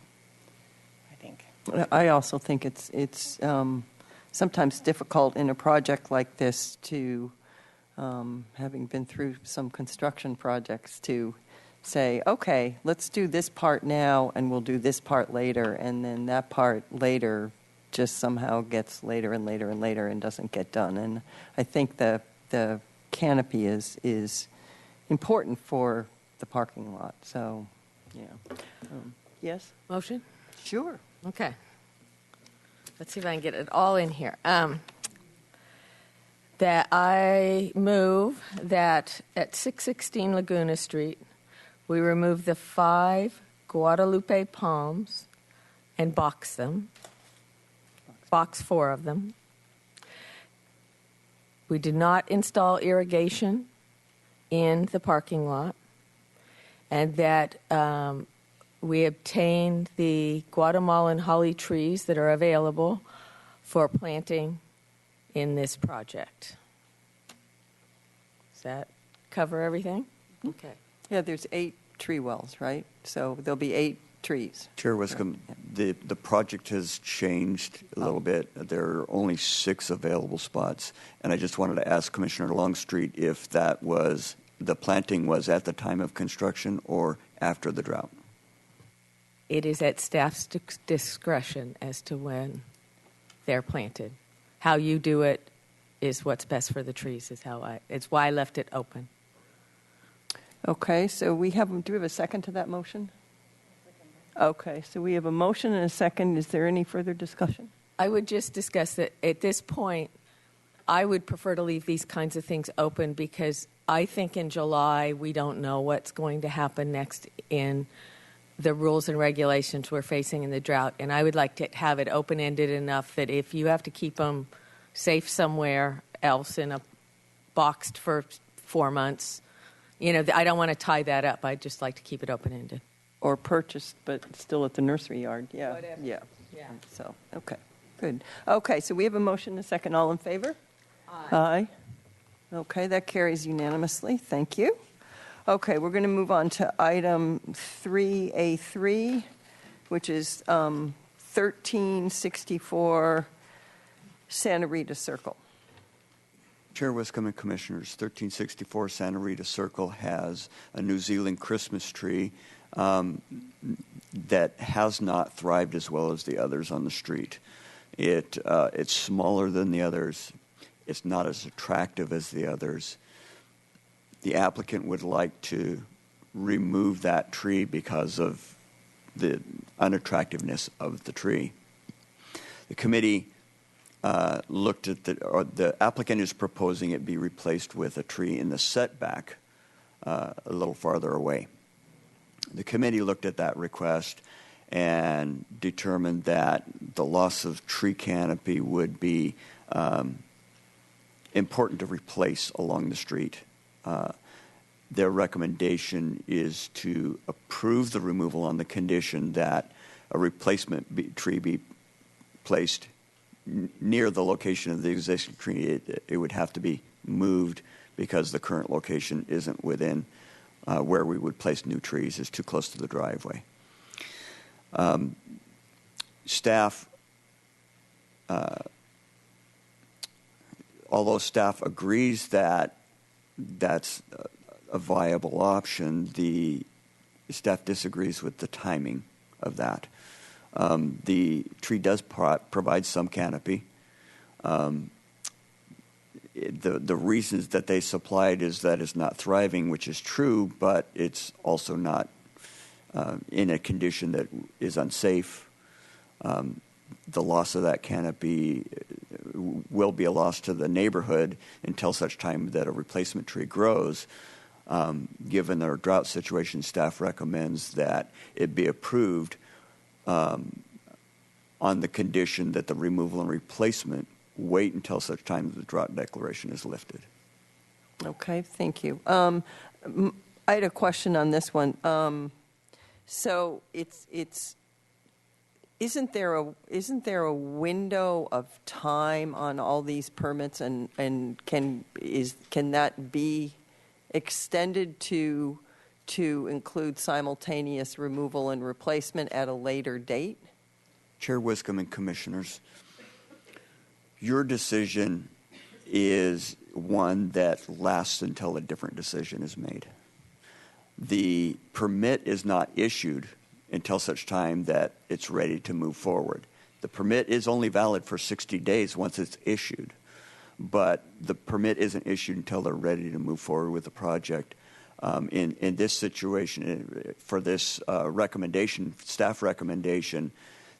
I think. I also think it's sometimes difficult in a project like this to, having been through some construction projects, to say, okay, let's do this part now and we'll do this part later, and then that part later just somehow gets later and later and later and doesn't get done. And I think the canopy is important for the parking lot. So, yeah. Yes? Motion? Sure. Okay. Let's see if I can get it all in here. That I move that at 616 Laguna Street, we remove the 5 Guadalupe palms and box them. Box 4 of them. We did not install irrigation in the parking lot, and that we obtained the Guatemalan holly trees that are available for planting in this project. Does that cover everything? Okay. Yeah, there's 8 tree wells, right? So there'll be 8 trees. Chair Wiscombe, the project has changed a little bit. There are only 6 available spots, and I just wanted to ask Commissioner Longstreet if that was, the planting was at the time of construction or after the drought. It is at staff's discretion as to when they're planted. How you do it is what's best for the trees. It's why I left it open. Okay, so do we have a second to that motion? Okay, so we have a motion and a second. Is there any further discussion? I would just discuss that at this point, I would prefer to leave these kinds of things open because I think in July we don't know what's going to happen next in the rules and regulations we're facing in the drought. And I would like to have it open-ended enough that if you have to keep them safe somewhere else in a boxed for 4 months, I don't want to tie that up. I'd just like to keep it open-ended. Or purchased, but still at the nursery yard. Yeah. Whatever. Yeah. Yeah. So, okay, good. Okay, so we have a motion and a second. All in favor? Aye. Okay, that carries unanimously. Thank you. Okay, we're going to move on to item 3A3, which is 1364 Santa Rita Circle. Chair Wiscombe and Commissioners, 1364 Santa Rita Circle has a New Zealand Christmas tree that has not thrived as well as the others on the street. It's smaller than the others. It's not as attractive as the others. The applicant would like to remove that tree because of the unattractiveness of the tree. The committee looked at the applicant is proposing it be replaced with a tree in the setback a little farther away. The committee looked at that request and determined that the loss of tree canopy would be important to replace along the street. Their recommendation is to approve the removal on the condition that a replacement tree be placed near the location of the existing tree. It would have to be moved because the current location isn't within where we would place new trees. It's too close to the driveway. Staff, although staff agrees that that's a viable option, the staff disagrees with the timing of that. The tree does provide some canopy. The reasons that they supplied is that it's not thriving, which is true, but it's also not in a condition that is unsafe. The loss of that canopy will be a loss to the neighborhood until such time that a replacement tree grows. Given our drought situation, staff recommends that it be approved on the condition that the removal and replacement wait until such time that the drought declaration is lifted. Okay, thank you. I had a question on this one. So isn't there a window of time on all these permits, and can that be extended to include simultaneous removal and replacement at a later date? Chair Wiscombe and Commissioners, your decision is one that lasts until a different decision is made. The permit is not issued until such time that it's ready to move forward. The permit is only valid for 60 days once it's issued, but the permit isn't issued until they're ready to move forward with the project. In this situation, for this recommendation, staff recommendation,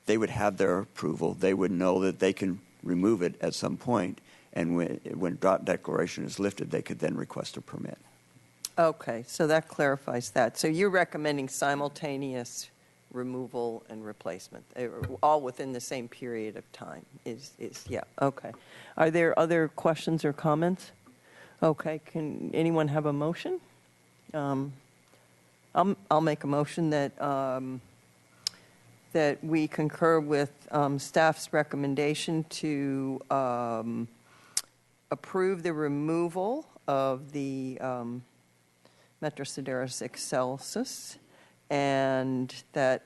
they would have their approval. They would know that they can remove it at some point, and when drought declaration is lifted, they could then request a permit. Okay, so that clarifies that. So you're recommending simultaneous removal and replacement, all within the same period of time. Yeah, okay. Are there other questions or comments? Okay, can anyone have a motion? I'll make a motion that that we concur with staff's recommendation to approve the removal of the Metrosideros excelsus, and that,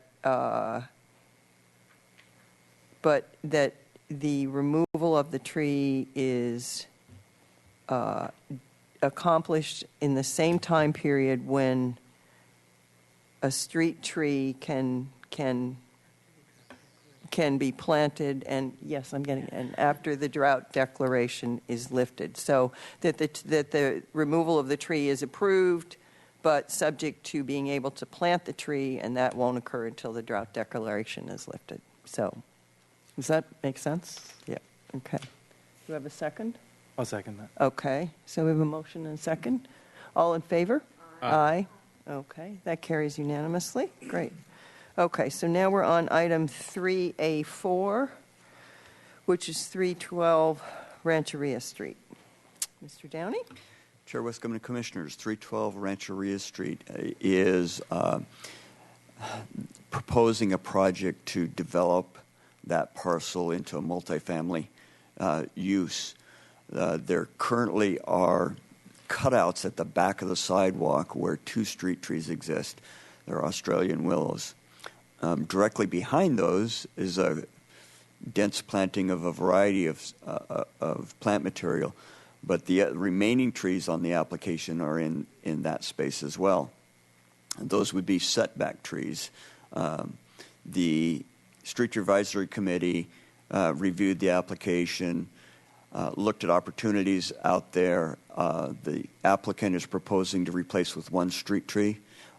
but that the removal of the tree is accomplished in the same time period when a street tree can be planted, and yes, and after the drought declaration is lifted, so that the removal of the tree is approved, but subject to being able to plant the tree, and that won't occur until the drought declaration is lifted. So, does that make sense? Yeah. Okay. Do you have a second? I'll second that. Okay. So we have a motion and a second. All in favor? Aye. Okay. That carries unanimously. Great. Okay. So now we're on item 3A4, which is 312 Rancheria Street. Mr. Downey? Chair, Westcommon Commissioners, 312 Rancheria Street is proposing a project to develop that parcel into a multifamily use. There currently are cutouts at the back of the sidewalk where 2 street trees exist. They're Australian willows. Directly behind those is a dense planting of a variety of plant material, but the remaining trees on the application are in that space as well. And those would be setback trees. The Street Advisory Committee reviewed the application, looked at opportunities out there. The applicant is proposing to replace with 1 street tree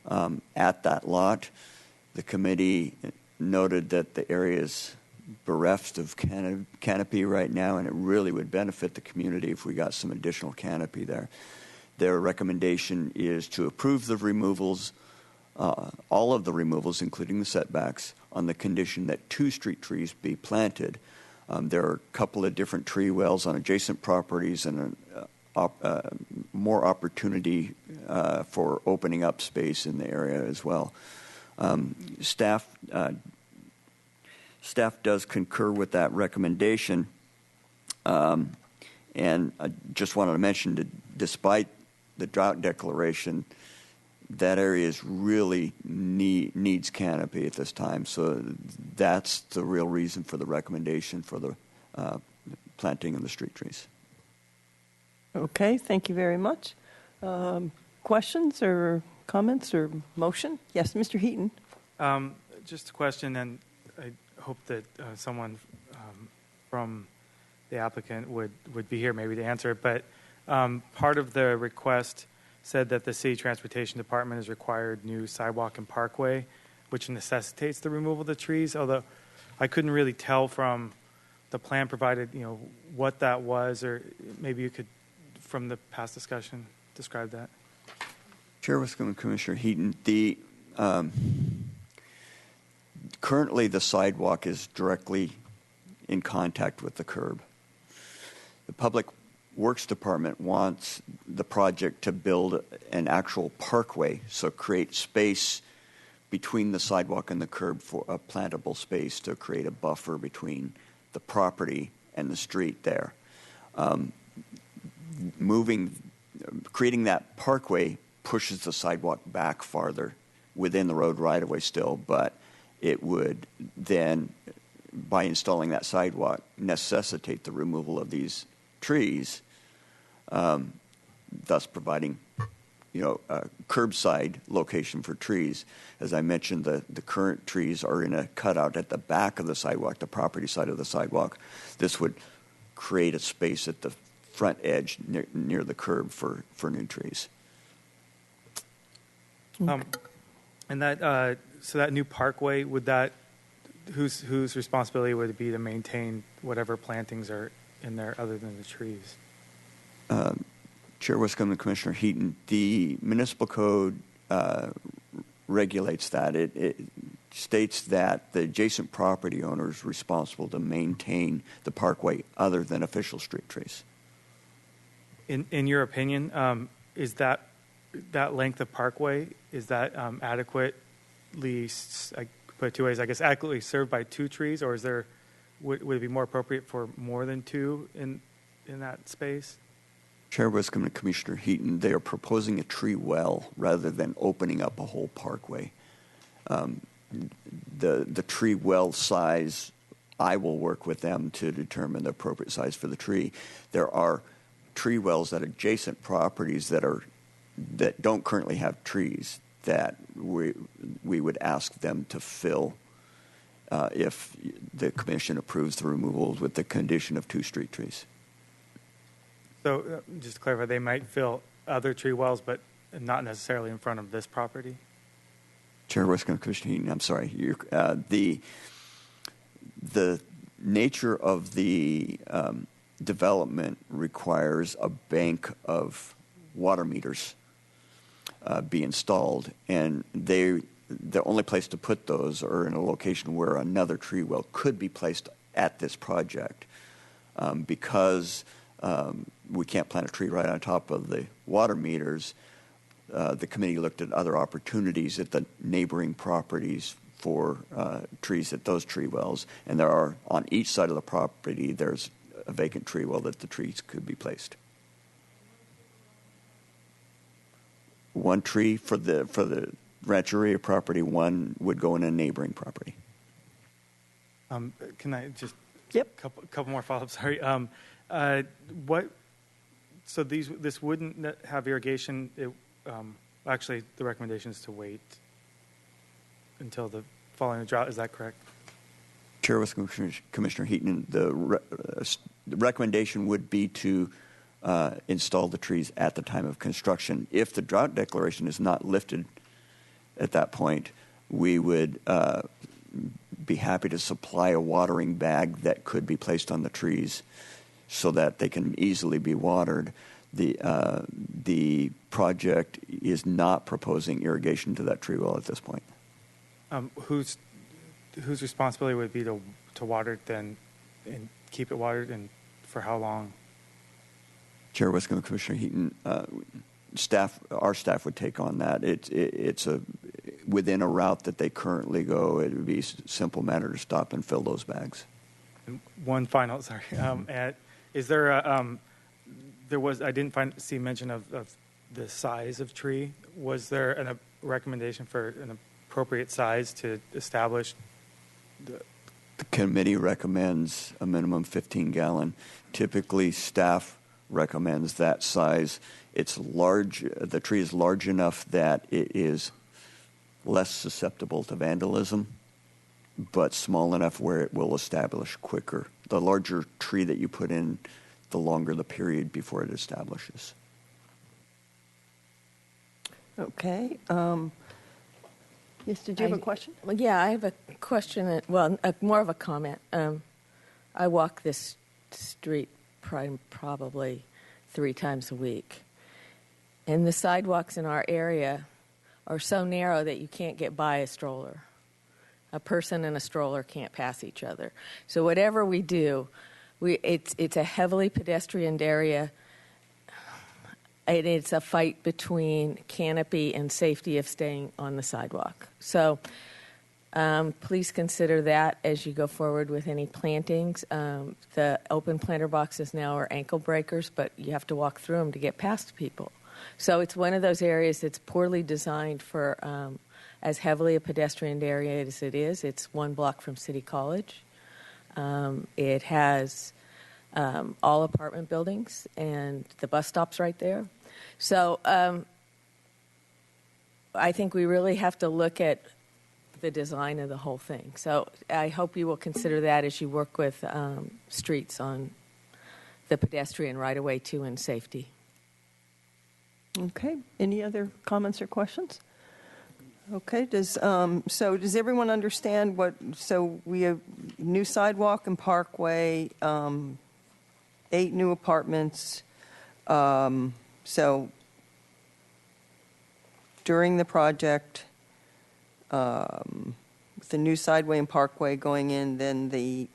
at that lot. The committee noted that the area is bereft of canopy right now, and it really would benefit the community if we got some additional canopy there. Their recommendation is to approve the removals, all of the removals, including the setbacks, on the condition that 2 street trees be planted. There are a couple of different tree wells on adjacent properties and more opportunity for opening up space in the area as well. Staff does concur with that recommendation, and I just wanted to mention that despite the drought declaration, that area is really needs canopy at this time. So that's the real reason for the recommendation for the planting of the street trees. Okay, thank you very much. Questions or comments or motion? Yes, Mr. Heaton. Just a question, and I hope that someone from the applicant would be here maybe to answer it. But part of the request said that the City Transportation Department has required new sidewalk and parkway, which necessitates the removal of the trees, although I couldn't really tell from the plan provided, what that was, or maybe you could, from the past discussion, describe that. Chair Wisconsin Commissioner Heaton, currently the sidewalk is directly in contact with the curb. The Public Works Department wants the project to build an actual parkway, so create space between the sidewalk and the curb for a plantable space to create a buffer between the property and the street there. Creating that parkway pushes the sidewalk back farther within the road right-of-way still, but it would then, by installing that sidewalk, necessitate the removal of these trees, thus providing, a curbside location for trees. As I mentioned, the current trees are in a cutout at the back of the sidewalk, the property side of the sidewalk. This would create a space at the front edge near the curb for new trees. And that so that new parkway, would that whose responsibility would it be to maintain whatever plantings are in there other than the trees? Chair Wiscombe, Commissioner Heaton, the municipal code regulates that. It states that the adjacent property owner is responsible to maintain the parkway other than official street trees. In your opinion, is that length of parkway, is that adequately, I put it two ways, I guess, adequately served by 2 trees, or is there would it be more appropriate for more than 2 in that space? Chair Wiscombe and Commissioner Heaton, they are proposing a tree well rather than opening up a whole parkway. The tree well size, I will work with them to determine the appropriate size for the tree. There are tree wells at adjacent properties that don't currently have trees that we would ask them to fill if the commission approves the removal with the condition of 2 street trees. So just to clarify, they might fill other tree wells, but not necessarily in front of this property? Chair Wiscombe, Commissioner Heaton, I'm sorry. The nature of the development requires a bank of water meters be installed, and the only place to put those are in a location where another tree well could be placed at this project. Because we can't plant a tree right on top of the water meters, the committee looked at other opportunities at the neighboring properties for trees at those tree wells, and there are, on each side of the property, there's a vacant tree well that the trees could be placed. 1 tree for the Rancheria property, 1 would go in a neighboring property. Can I just Yep. couple more follow-ups? Sorry. So this wouldn't have irrigation. Actually, the recommendation is to wait until the following the drought. Is that correct? Chair with Commissioner Heaton, the recommendation would be to install the trees at the time of construction. If the drought declaration is not lifted at that point, we would be happy to supply a watering bag that could be placed on the trees so that they can easily be watered. The project is not proposing irrigation to that tree well at this point. Whose responsibility would it be to water it then and keep it watered, and for how long? Chair Wiscombe, Commissioner Heaton, our staff would take on that. It's within a route that they currently go. It would be a simple matter to stop and fill those bags. And one final, sorry. Is there I didn't see mention of the size of tree. Was there a recommendation for an appropriate size to establish? The committee recommends a minimum 15-gallon. Typically, staff recommends that size. It's large. The tree is large enough that it is less susceptible to vandalism, but small enough where it will establish quicker. The larger tree that you put in, the longer the period before it establishes. Okay. Yes, did you have a question? Well, yeah, I have a question. More of a comment. I walk this street probably 3 times a week. And the sidewalks in our area are so narrow that you can't get by a stroller. A person and a stroller can't pass each other. So whatever we do, it's a heavily pedestrianed area. It's a fight between canopy and safety of staying on the sidewalk. So please consider that as you go forward with any plantings. The open planter boxes now are ankle breakers, but you have to walk through them to get past people. So it's one of those areas that's poorly designed for as heavily a pedestrian area as it is. It's 1 block from City College. It has all apartment buildings, and the bus stop's right there. So I think we really have to look at the design of the whole thing. So I hope you will consider that as you work with streets on the pedestrian right-of-way and safety. Okay. Any other comments or questions? Okay, does everyone understand so we have new sidewalk and parkway, 8 new apartments. So during the project, with the new sideway and parkway going in, then the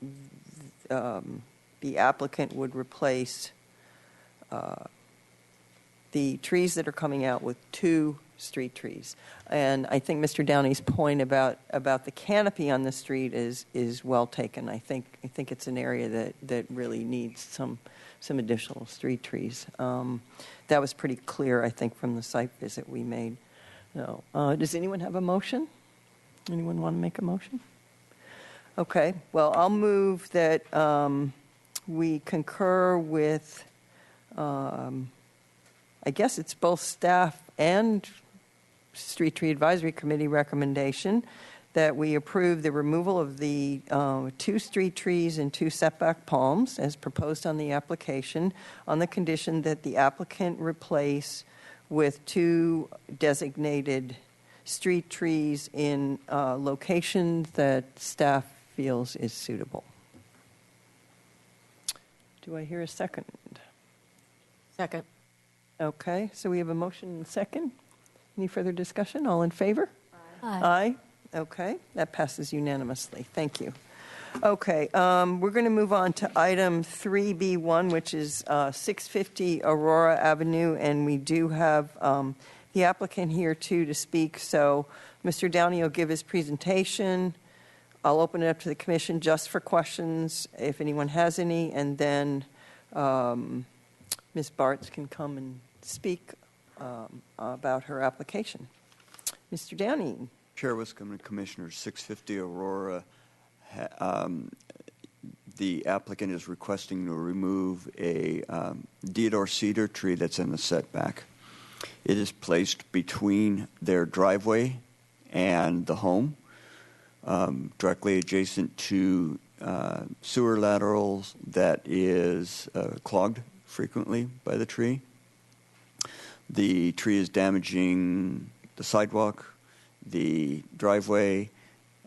applicant would replace the trees that are coming out with 2 street trees. And I think Mr. Downey's point about the canopy on the street is well taken. I think it's an area that really needs some additional street trees. That was pretty clear, I think, from the site visit we made. So, does anyone have a motion? Anyone want to make a motion? Okay. Well, I'll move that we concur with, I guess it's both staff and Street Tree Advisory Committee recommendation that we approve the removal of the 2 street trees and 2 setback palms as proposed on the application, on the condition that the applicant replace with 2 designated street trees in locations that staff feels is suitable. Do I hear a second? Second. Okay, so we have a motion and a second. Any further discussion? All in favor? Aye. Aye. Okay, that passes unanimously. Thank you. Okay, we're going to move on to item 3B1, which is 650 Aurora Avenue, and we do have the applicant here too to speak. So Mr. Downey will give his presentation. I'll open it up to the commission just for questions if anyone has any, and then Ms. Bartz can come and speak about her application. Mr. Downey. Chair Wiscombe and Commissioners, 650 Aurora. The applicant is requesting to remove a deodar cedar tree that's in the setback. It is placed between their driveway and the home, directly adjacent to sewer laterals that is clogged frequently by the tree. The tree is damaging the sidewalk, the driveway,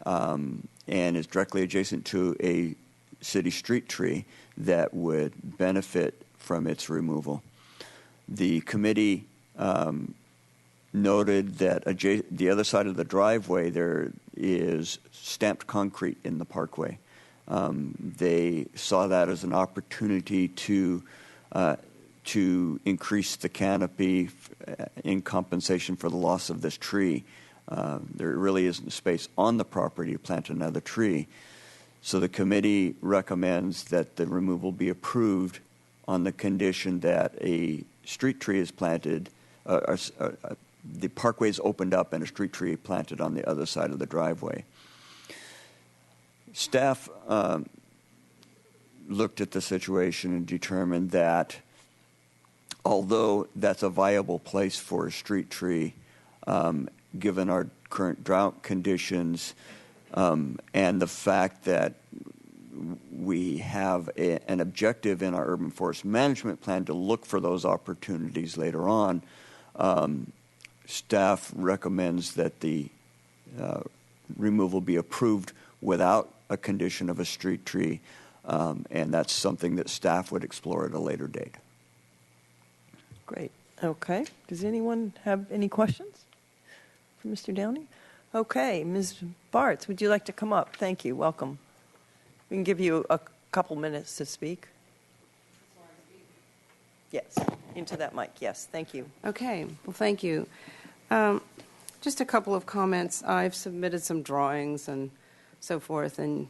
and is directly adjacent to a city street tree that would benefit from its removal. The committee noted that the other side of the driveway there is stamped concrete in the parkway. They saw that as an opportunity to increase the canopy in compensation for the loss of this tree. There really isn't space on the property to plant another tree. So the committee recommends that the removal be approved on the condition that a street tree is planted, the parkway is opened up and a street tree planted on the other side of the driveway. Staff looked at the situation and determined that although that's a viable place for a street tree, given our current drought conditions and the fact that we have an objective in our urban forest management plan to look for those opportunities later on, staff recommends that the removal be approved without a condition of a street tree, and that's something that staff would explore at a later date. Great. Okay. Does anyone have any questions for Mr. Downey? Okay. Ms. Bartz, would you like to come up? Thank you. Welcome. We can give you a couple minutes to speak. Yes. Into that mic. Yes. Thank you. Okay. Well, thank you. Just a couple of comments. I've submitted some drawings and so forth, and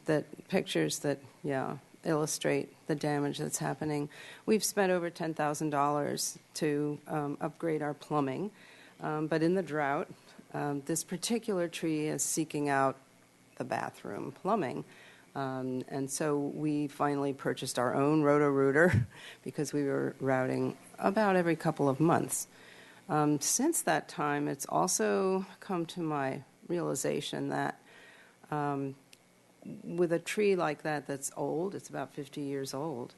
pictures that, illustrate the damage that's happening. We've spent over $10,000 to upgrade our plumbing, but in the drought, this particular tree is seeking out the bathroom plumbing. And so we finally purchased our own Roto-Rooter because we were routing about every couple of months. Since that time, it's also come to my realization that with a tree like that that's old, it's about 50 years old,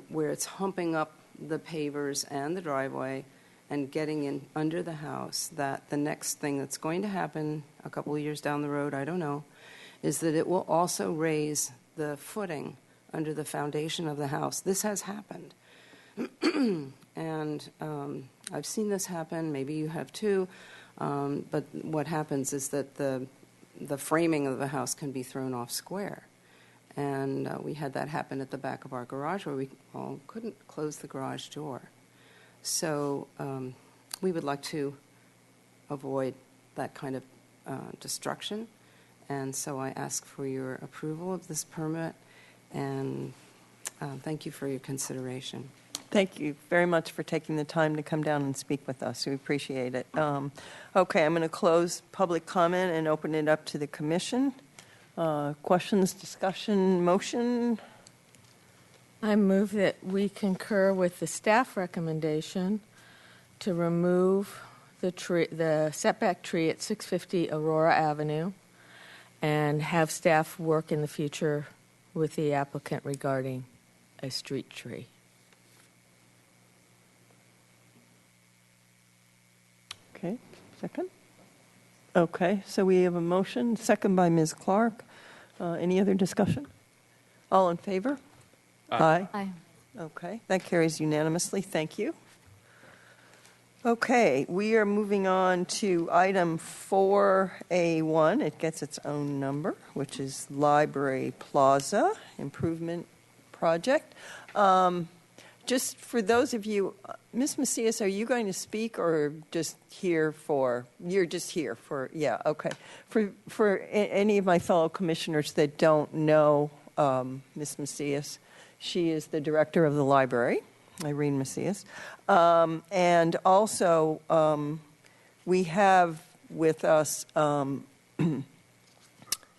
where it's humping up the pavers and the driveway, and getting in under the house, that the next thing that's going to happen a couple of years down the road, I don't know, is that it will also raise the footing under the foundation of the house. This has happened. And I've seen this happen, maybe you have too, but what happens is that the framing of the house can be thrown off square. And we had that happen at the back of our garage where we couldn't close the garage door. So we would like to avoid that kind of destruction. And so I ask for your approval of this permit, and thank you for your consideration. Thank you very much for taking the time to come down and speak with us. We appreciate it. Okay, I'm going to close public comment and open it up to the commission. Questions, discussion, motion? I move that we concur with the staff recommendation to remove the setback tree at 650 Aurora Avenue and have staff work in the future with the applicant regarding a street tree. Okay, second? Okay, so we have a motion, second by Ms. Clark. Any other discussion? All in favor? Aye. Aye. Okay, that carries unanimously. Thank you. Okay, we are moving on to item 4A1. It gets its own number, which is Library Plaza Improvement Project. Just for those of you, Ms. Macias, are you going to speak or just here for, you're just here for, yeah, okay. For any of my fellow commissioners that don't know Ms. Macias, she is the director of the library, Irene Macias. And also, we have with us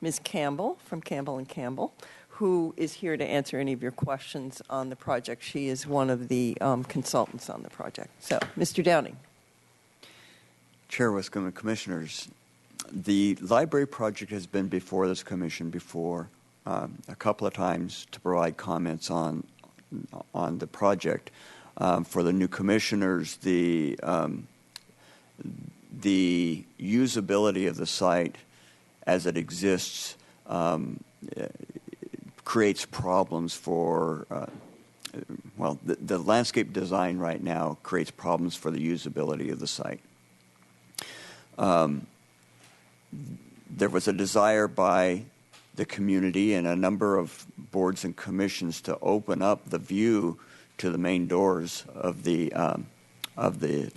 Ms. Campbell from Campbell & Campbell, who is here to answer any of your questions on the project. She is one of the consultants on the project. So, Mr. Downing. Chair, Wisconsin Commissioners, the library project has been before this commission before a couple of times to provide comments on the project. For the new commissioners, the usability of the site as it exists creates problems for, the landscape design right now creates problems for the usability of the site. There was a desire by the community and a number of boards and commissions to open up the view to the main doors of the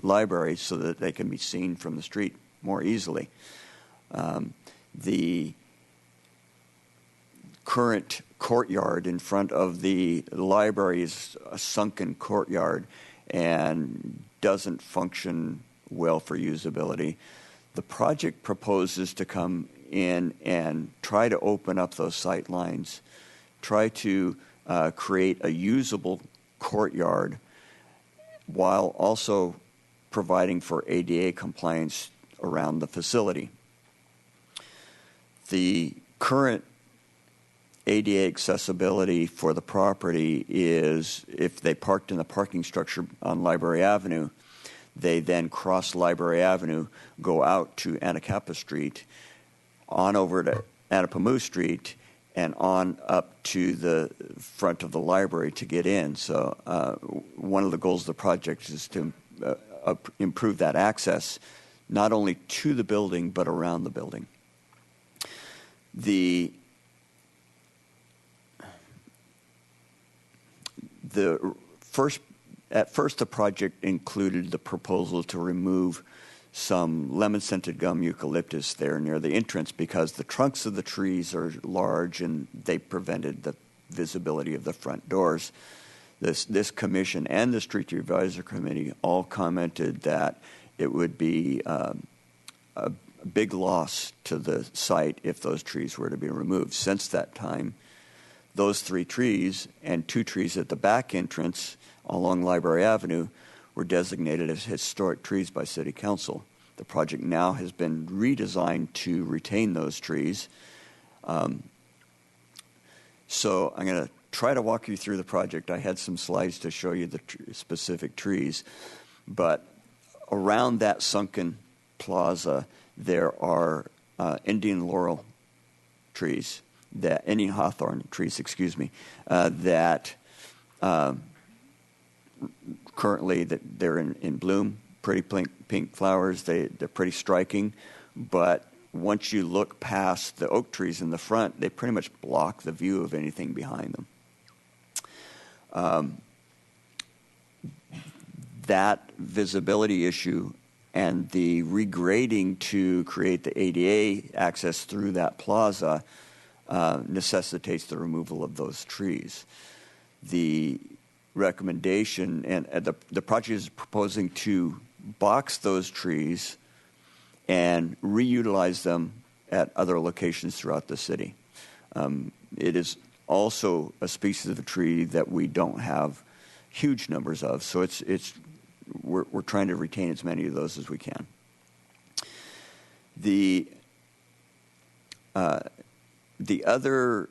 library so that they can be seen from the street more easily. The current courtyard in front of the library is a sunken courtyard and doesn't function well for usability. The project proposes to come in and try to open up those sight lines, try to create a usable courtyard while also providing for ADA compliance around the facility. The current ADA accessibility for the property is if they parked in the parking structure on Library Avenue, they then cross Library Avenue, go out to Anacapa Street, on over to Anapamu Street, and on up to the front of the library to get in. So one of the goals of the project is to improve that access, not only to the building, but around the building. At first, the project included the proposal to remove some lemon-scented gum eucalyptus there near the entrance because the trunks of the trees are large and they prevented the visibility of the front doors. This commission and the Street Revisor Committee all commented that it would be a big loss to the site if those trees were to be removed. Since that time, those 3 trees and 2 trees at the back entrance along Library Avenue were designated as historic trees by City Council. The project now has been redesigned to retain those trees. So I'm going to try to walk you through the project. I had some slides to show you the specific trees, but around that sunken plaza, there are Indian laurel trees, Indian hawthorn trees, excuse me, that currently they're in bloom, pretty pink flowers. They're pretty striking, but once you look past the oak trees in the front, they pretty much block the view of anything behind them. That visibility issue and the regrading to create the ADA access through that plaza necessitates the removal of those trees. The recommendation, and the project is proposing to box those trees and reutilize them at other locations throughout the city. It is also a species of a tree that we don't have huge numbers of, so we're trying to retain as many of those as we can. The other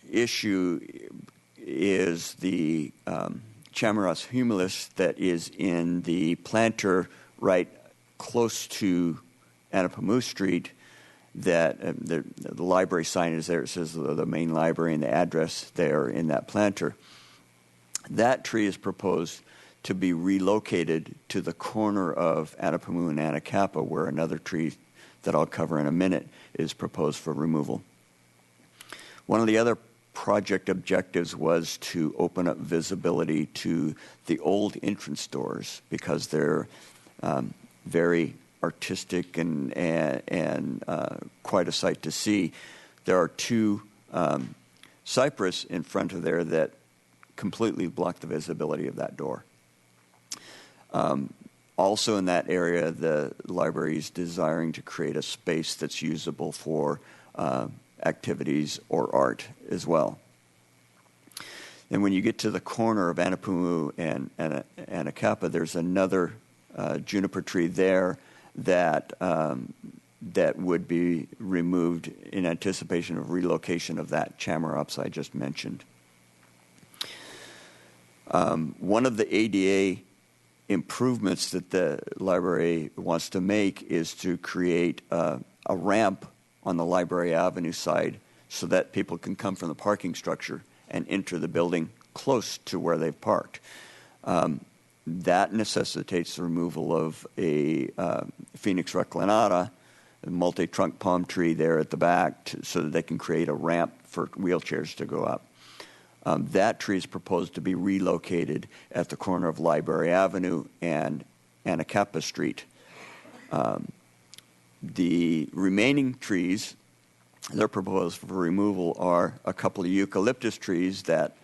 issue is the Chamaerops humilis that is in the planter right close to Anapamu Street. That the library sign is there. It says the main library and the address there in that planter. That tree is proposed to be relocated to the corner of Anapamu and Anacapa, where another tree that I'll cover in a minute is proposed for removal. One of the other project objectives was to open up visibility to the old entrance doors because they're very artistic and quite a sight to see. There are two cypress in front of there that completely block the visibility of that door. Also in that area, the library is desiring to create a space that's usable for activities or art as well. And when you get to the corner of Anapamu and Anacapa, there's another juniper tree there that would be removed in anticipation of relocation of that Chamaerops I just mentioned. One of the ADA improvements that the library wants to make is to create a ramp on the Library Avenue side so that people can come from the parking structure and enter the building close to where they've parked. That necessitates the removal of a Phoenix reclinata, a multi-trunk palm tree there at the back so that they can create a ramp for wheelchairs to go up. That tree is proposed to be relocated at the corner of Library Avenue and Anacapa Street. The remaining trees that are proposed for removal are a couple of eucalyptus trees that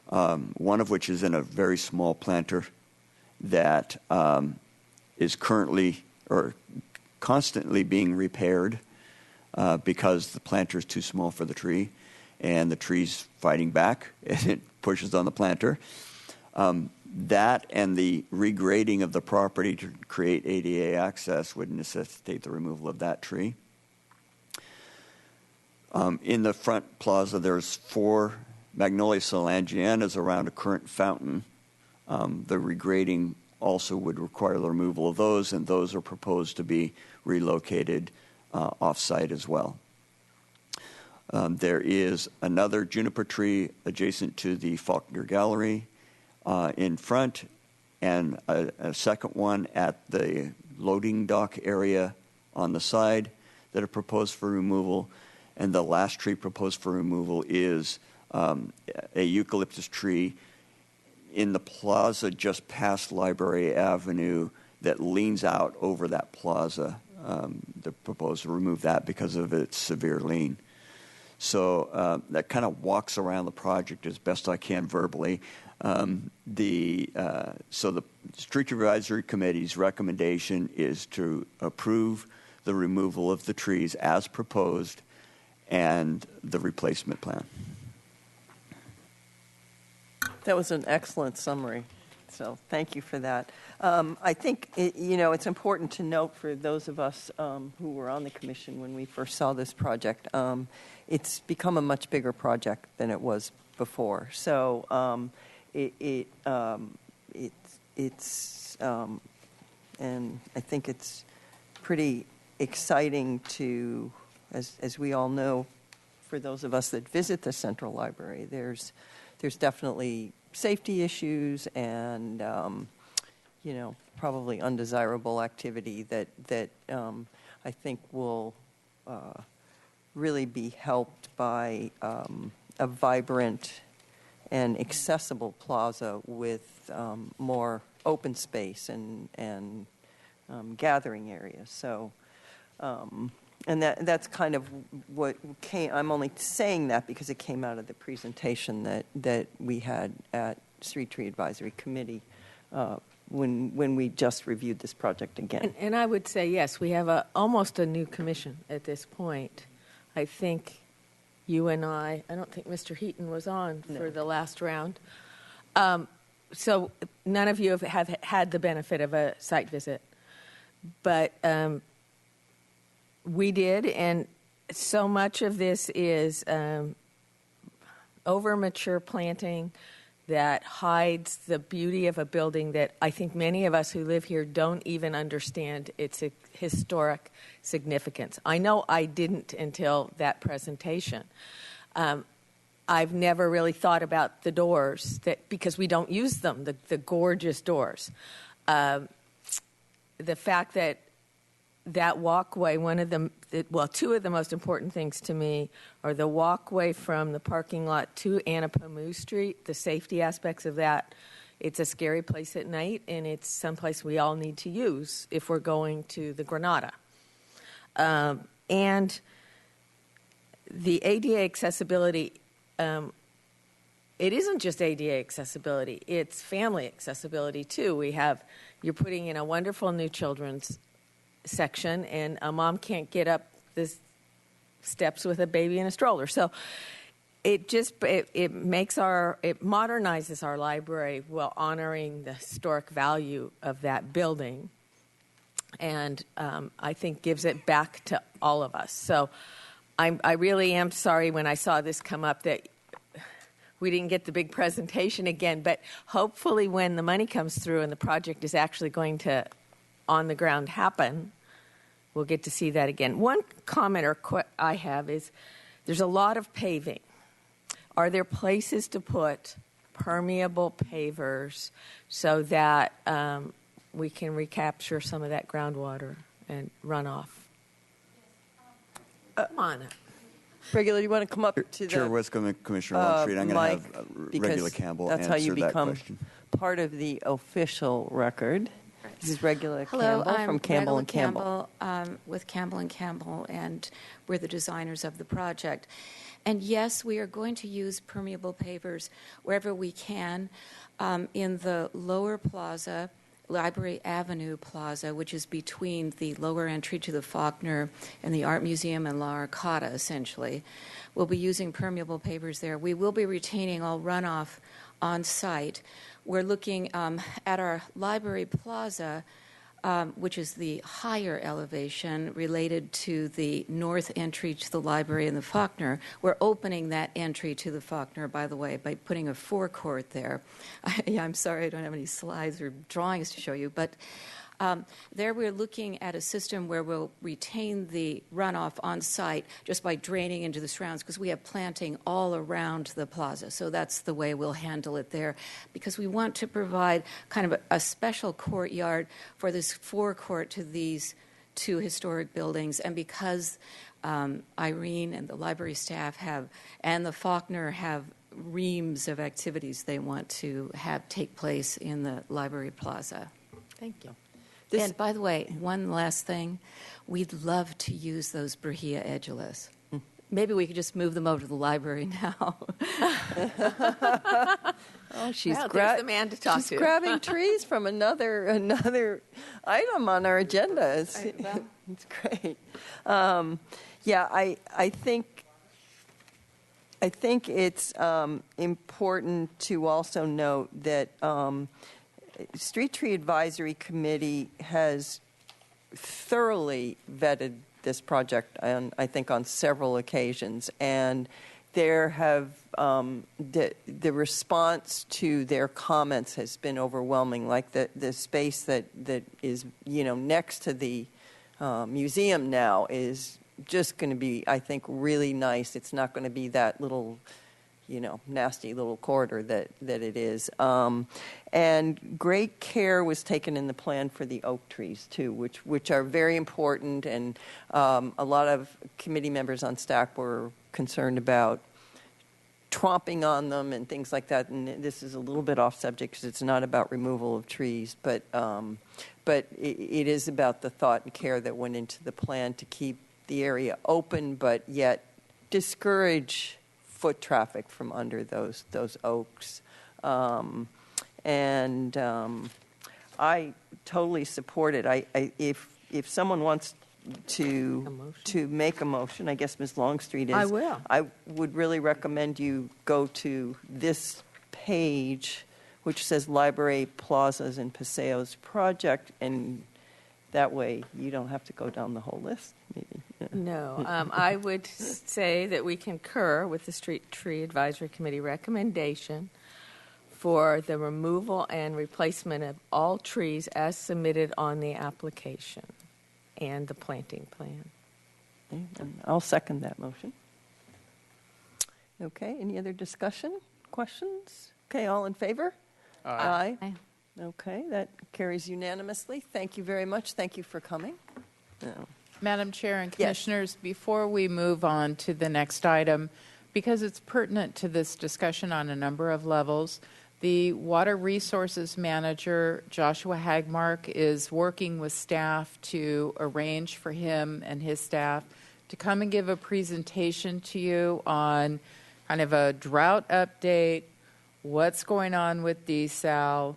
one of which is in a very small planter that is currently or constantly being repaired because the planter is too small for the tree and the tree's fighting back and it pushes on the planter. That and the regrading of the property to create ADA access would necessitate the removal of that tree. In the front plaza, there's 4 Magnolia solangianas around a current fountain. The regrading also would require the removal of those, and those are proposed to be relocated off-site as well. There is another juniper tree adjacent to the Faulkner Gallery in front, and a second one at the loading dock area on the side that are proposed for removal. And the last tree proposed for removal is a eucalyptus tree in the plaza just past Library Avenue that leans out over that plaza. They're proposed to remove that because of its severe lean. So that kind of walks around the project as best I can verbally. So the Street Advisory Committee's recommendation is to approve the removal of the trees as proposed and the replacement plan. That was an excellent summary, so thank you for that. I think it's important to note for those of us who were on the commission when we first saw this project, it's become a much bigger project than it was before. So it's and I think it's pretty exciting to, as we all know, for those of us that visit the Central Library, there's definitely safety issues and probably undesirable activity that I think will really be helped by a vibrant and accessible plaza with more open space and gathering areas. So, and that's kind of what came. I'm only saying that because it came out of the presentation that we had at Street Tree Advisory Committee when we just reviewed this project again. And I would say, yes, we have almost a new commission at this point. I think you and I don't think Mr. Heaton was on for the last round. So none of you have had the benefit of a site visit. But we did, and so much of this is over-mature planting that hides the beauty of a building that I think many of us who live here don't even understand its historic significance. I know I didn't until that presentation. I've never really thought about the doors because we don't use them, the gorgeous doors. The fact that walkway, two of the most important things to me are the walkway from the parking lot to Anapamu Street, the safety aspects of that. It's a scary place at night, and it's someplace we all need to use if we're going to the Granada. And the ADA accessibility, it isn't just ADA accessibility, it's family accessibility too. You're putting in a wonderful new children's section, and a mom can't get up the steps with a baby in a stroller. So it modernizes our library while honoring the historic value of that building, and I think gives it back to all of us. So I really am sorry when I saw this come up that we didn't get the big presentation again, but hopefully when the money comes through and the project is actually going to on the ground happen, we'll get to see that again. One comment I have is there's a lot of paving. Are there places to put permeable pavers so that we can recapture some of that groundwater and runoff? Come on up. Regular, you want to come up to Chair the Wiscombe, Commissioner Longstreet. I'm going to have Regular Campbell that's how you answer that become question. part of the official record. This is Regular Hello, Campbell from Campbell I'm and Campbell. with Campbell and Campbell, and we're the designers of the project. And yes, we are going to use permeable pavers wherever we can in the lower plaza, Library Avenue Plaza, which is between the lower entry to the Faulkner and the Art Museum and La Arcada, essentially. We'll be using permeable pavers there. We will be retaining all runoff on site. We're looking at our Library Plaza, which is the higher elevation related to the north entry to the library and the Faulkner. We're opening that entry to the Faulkner, by the way, by putting a forecourt there. I'm sorry I don't have any slides or drawings to show you, but there we're looking at a system where we'll retain the runoff on site just by draining into the surrounds, because we have planting all around the plaza. So that's the way we'll handle it there, because we want to provide kind of a special courtyard for this forecourt to these two historic buildings. And because Irene and the library staff and the Faulkner have reams of activities they want to have take place in the Library Plaza. Thank you. And by the way, one last thing, we'd love to use those Brahia edulis. Maybe we could just move them over to the library now. Oh, she's there's the man to talk to. She's grabbing trees from another item on our agenda. It's great. I think it's important to also note that Street Tree Advisory Committee has thoroughly vetted this project, I think, on several occasions, and there have the response to their comments has been overwhelming. Like the space that is next to the museum now is just going to be, I think, really nice. It's not going to be that little nasty little corridor that it is. And great care was taken in the plan for the oak trees, too, which are very important. And a lot of committee members on staff were concerned about tromping on them and things like that. And this is a little bit off subject because it's not about removal of trees, but it is about the thought and care that went into the plan to keep the area open, but yet discourage foot traffic from under those oaks. And I totally support it. If someone wants to make a motion, I guess Ms. Longstreet is. I will. I would really recommend you go to this page, which says Library Plazas and Paseos Project, and that way you don't have to go down the whole list, maybe. Yeah. No, I would say that we concur with the Street Tree Advisory Committee recommendation for the removal and replacement of all trees as submitted on the application and the planting plan. Okay, and I'll second that motion. Okay, any other discussion, questions? Okay, all in favor? Aye. Aye. Okay, that carries unanimously. Thank you very much. Thank you for coming. Madam Chair and Yes. Commissioners, before we move on to the next item, because it's pertinent to this discussion on a number of levels, the Water Resources Manager, Joshua Hagmark, is working with staff to arrange for him and his staff to come and give a presentation to you on kind of a drought update, what's going on with desal,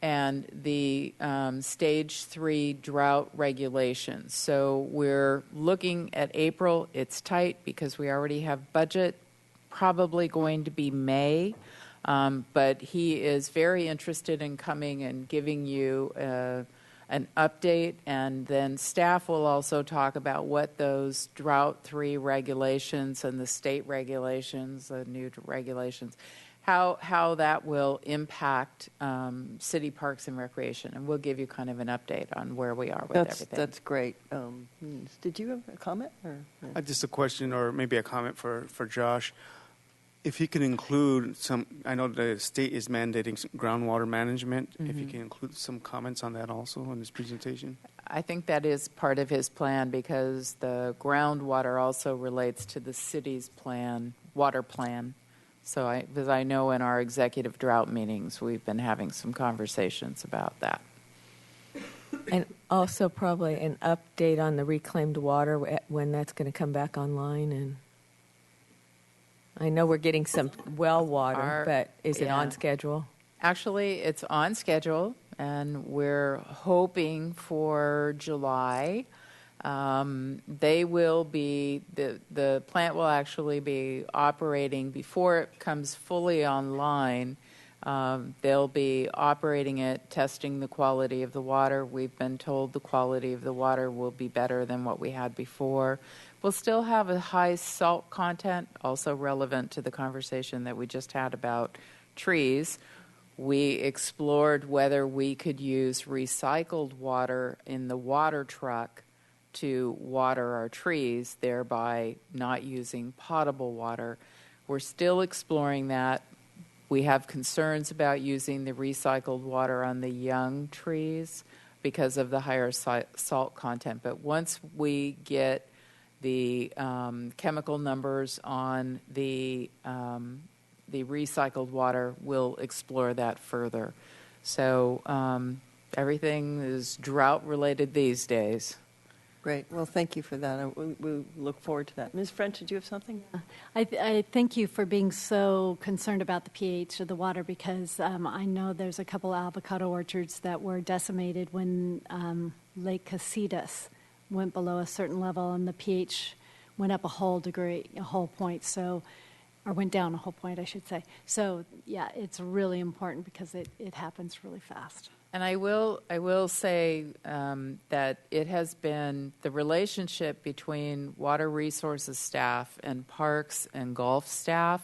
and the Stage 3 drought regulations. So we're looking at April. It's tight because we already have budget, probably going to be May. But he is very interested in coming and giving you an update, and then staff will also talk about what those Drought 3 regulations and the state regulations, the new regulations, how that will impact city parks and recreation, and we'll give you kind of an update on where we are with everything. That's great. Did you have a comment? Or Just a question or maybe a comment for Josh. If he can include some, I know the state is mandating some groundwater management. If you can include some comments on that also in his presentation. I think that is part of his plan because the groundwater also relates to the city's plan, water plan. So because I know in our executive drought meetings, we've been having some conversations about that. And also probably an update on the reclaimed water, when that's going to come back online. And I know we're getting some well water, but is it on schedule? Actually, it's on schedule, and we're hoping for July. They will be, the plant will actually be operating before it comes fully online. They'll be operating it, testing the quality of the water. We've been told the quality of the water will be better than what we had before. We'll still have a high salt content, also relevant to the conversation that we just had about trees. We explored whether we could use recycled water in the water truck to water our trees, thereby not using potable water. We're still exploring that. We have concerns about using the recycled water on the young trees because of the higher salt content. But once we get the chemical numbers on the recycled water, we'll explore that further. So everything is drought related these days. Great. Well, thank you for that. We look forward to that. Ms. French, did you have something? I thank you for being so concerned about the pH of the water because I know there's a couple avocado orchards that were decimated when Lake Casitas went below a certain level and the pH went up a whole degree, a whole point. So or went down a whole point, I should say. So, yeah, it's really important because it happens really fast. And I will say that it has been the relationship between water resources staff and parks and golf staff.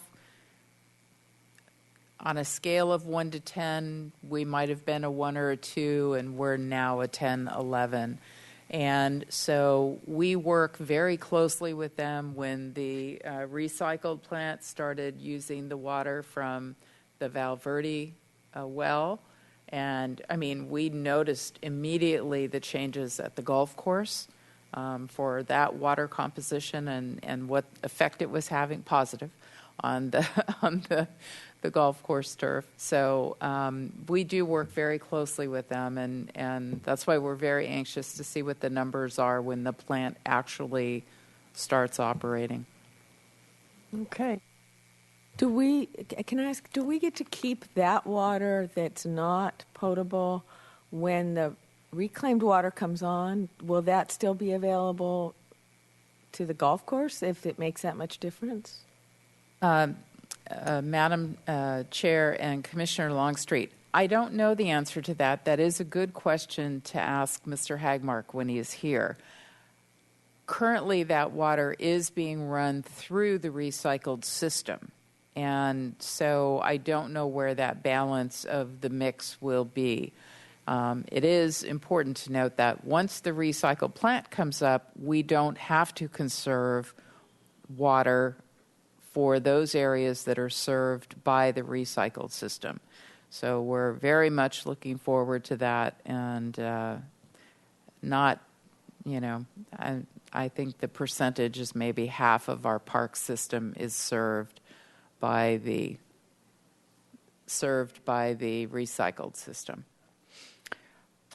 On a scale of 1 to 10, we might have been a 1 or a 2, and we're now a 10, 11. And so we work very closely with them when the recycled plant started using the water from the Valverde well. And, I mean, we noticed immediately the changes at the golf course for that water composition and what effect it was having, positive, on the golf course turf. So we do work very closely with them, and that's why we're very anxious to see what the numbers are when the plant actually starts operating. Okay. Can I ask, do we get to keep that water that's not potable when the reclaimed water comes on? Will that still be available to the golf course if it makes that much difference? Madam Chair and Commissioner Longstreet, I don't know the answer to that. That is a good question to ask Mr. Hagmark when he is here. Currently, that water is being run through the recycled system. And so I don't know where that balance of the mix will be. It is important to note that once the recycled plant comes up, we don't have to conserve water for those areas that are served by the recycled system. So we're very much looking forward to that, and not, I think the percentage is maybe half of our park system is served by the recycled system.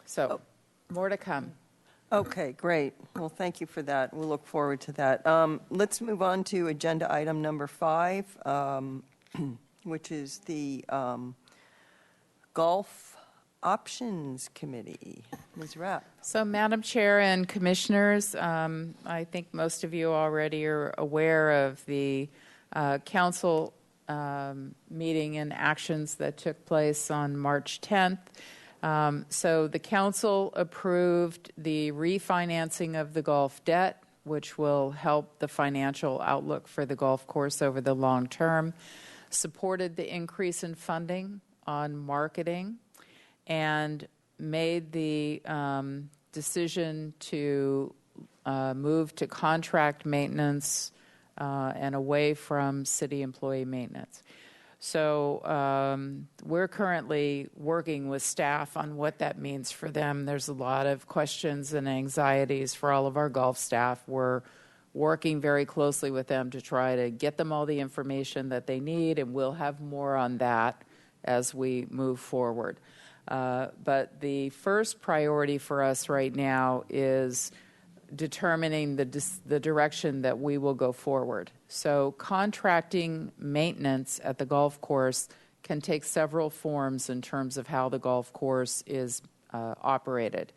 So more to come. Okay, great. Well, thank you for that. We'll look forward to that. Let's move on to agenda item number 5, which is the Golf Options Committee. Ms. Rapp. So, Madam Chair and Commissioners, I think most of you already are aware of the council meeting and actions that took place on March 10th. So the council approved the refinancing of the golf debt, which will help the financial outlook for the golf course over the long term, supported the increase in funding on marketing, and made the decision to move to contract maintenance and away from city employee maintenance. So we're currently working with staff on what that means for them. There's a lot of questions and anxieties for all of our golf staff. We're working very closely with them to try to get them all the information that they need, and we'll have more on that as we move forward. But the first priority for us right now is determining the direction that we will go forward. So contracting maintenance at the golf course can take several forms in terms of how the golf course is operated.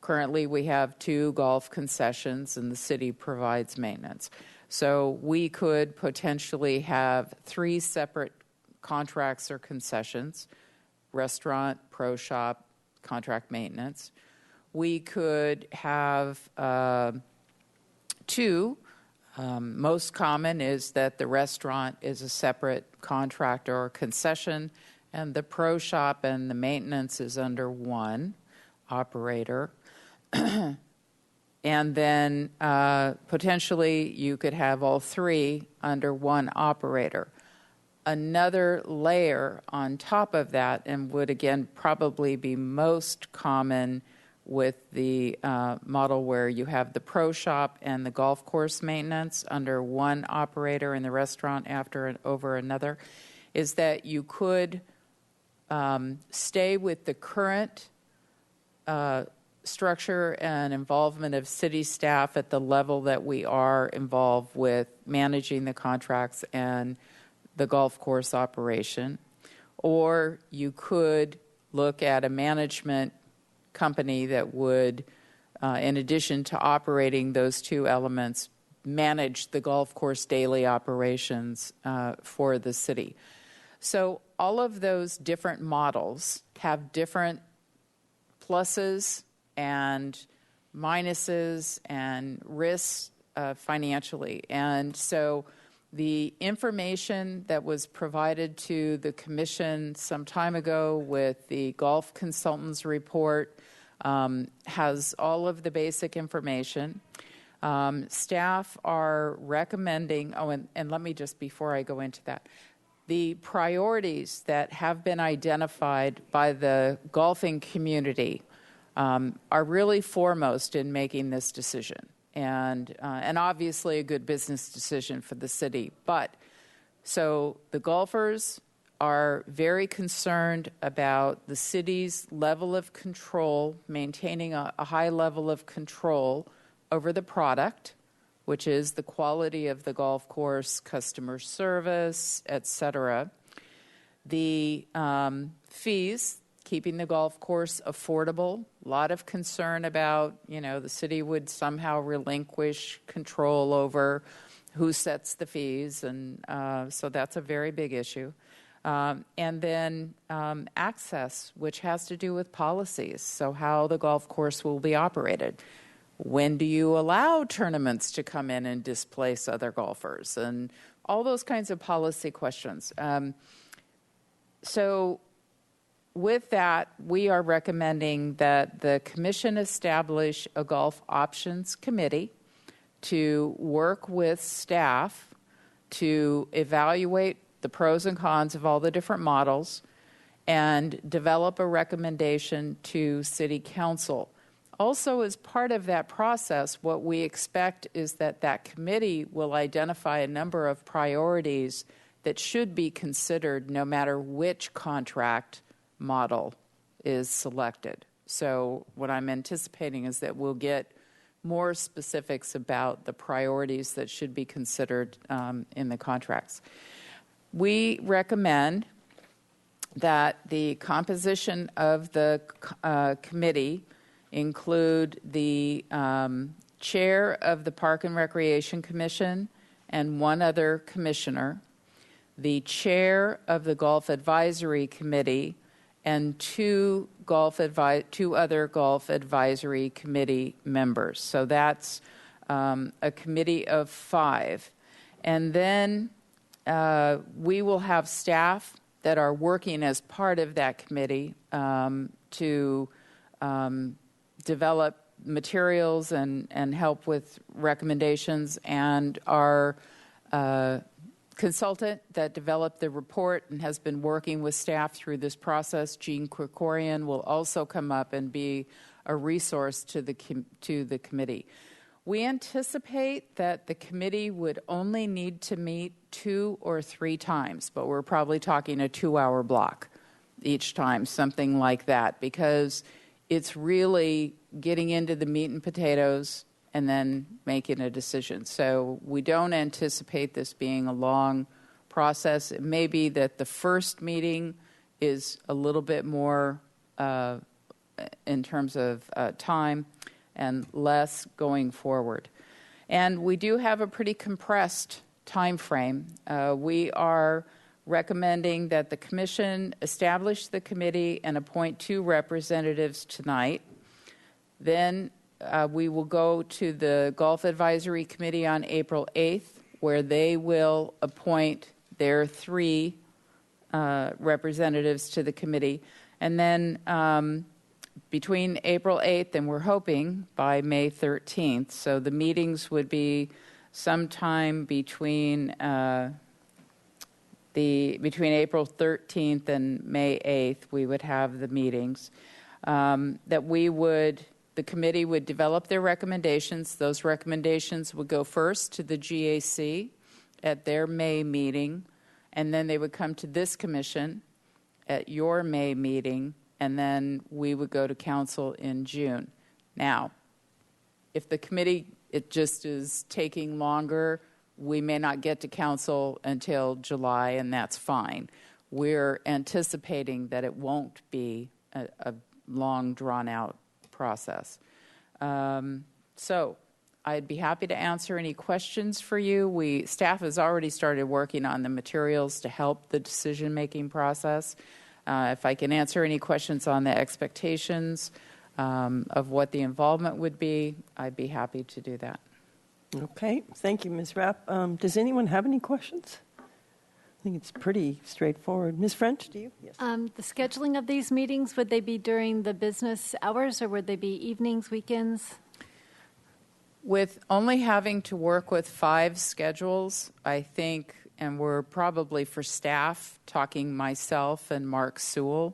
Currently, we have 2 golf concessions, and the city provides maintenance. So we could potentially have 3 separate contracts or concessions: restaurant, pro shop, contract maintenance. We could have 2. Most common is that the restaurant is a separate contract or concession, and the pro shop and the maintenance is under one operator. And then potentially you could have all 3 under one operator. Another layer on top of that, and would again probably be most common with the model where you have the pro shop and the golf course maintenance under one operator and the restaurant over another, is that you could stay with the current structure and involvement of city staff at the level that we are involved with managing the contracts and the golf course operation, or you could look at a management company that would, in addition to operating those 2 elements, manage the golf course daily operations for the city. So all of those different models have different pluses and minuses and risks financially. And so the information that was provided to the commission some time ago with the golf consultants report has all of the basic information. Staff are recommending, and let me just, before I go into that, the priorities that have been identified by the golfing community are really foremost in making this decision. And obviously a good business decision for the city. But so the golfers are very concerned about the city's level of control, maintaining a high level of control over the product, which is the quality of the golf course, customer service, etc. The fees, keeping the golf course affordable. A lot of concern about, the city would somehow relinquish control over who sets the fees, and so that's a very big issue. And then access, which has to do with policies, so how the golf course will be operated. When do you allow tournaments to come in and displace other golfers? And all those kinds of policy questions. So with that, we are recommending that the commission establish a golf options committee to work with staff to evaluate the pros and cons of all the different models and develop a recommendation to City Council. Also, as part of that process, what we expect is that that committee will identify a number of priorities that should be considered no matter which contract model is selected. So what I'm anticipating is that we'll get more specifics about the priorities that should be considered in the contracts. We recommend that the composition of the committee include the chair of the Park and Recreation Commission and one other commissioner, the chair of the Golf Advisory Committee, and two other Golf Advisory Committee members. So that's a committee of 5. And then we will have staff that are working as part of that committee to develop materials and help with recommendations, and our consultant that developed the report and has been working with staff through this process, Jean Krikorian, will also come up and be a resource to the committee. We anticipate that the committee would only need to meet 2 or 3 times, but we're probably talking a 2-hour block each time, something like that, because it's really getting into the meat and potatoes and then making a decision. So we don't anticipate this being a long process. It may be that the first meeting is a little bit more in terms of time and less going forward. And we do have a pretty compressed time frame. We are recommending that the commission establish the committee and appoint 2 representatives tonight. Then we will go to the Golf Advisory Committee on April 8th, where they will appoint their 3 representatives to the committee. And then between April 8th and we're hoping by May 13th, so the meetings would be sometime between April 13th and May 8th, we would have the meetings. The committee would develop their recommendations. Those recommendations would go first to the GAC at their May meeting, and then they would come to this commission at your May meeting, and then we would go to council in June. Now, if the committee, it just is taking longer, we may not get to council until July, and that's fine. We're anticipating that it won't be a long, drawn-out process. So I'd be happy to answer any questions for you. Staff has already started working on the materials to help the decision-making process. If I can answer any questions on the expectations of what the involvement would be, I'd be happy to do that. Okay, thank you, Ms. Rapp. Does anyone have any questions? I think it's pretty straightforward. Ms. French, do you? Yes. The scheduling of these meetings, would they be during the business hours or would they be evenings, weekends? With only having to work with 5 schedules, I think, and we're probably for staff, talking myself and Mark Sewell,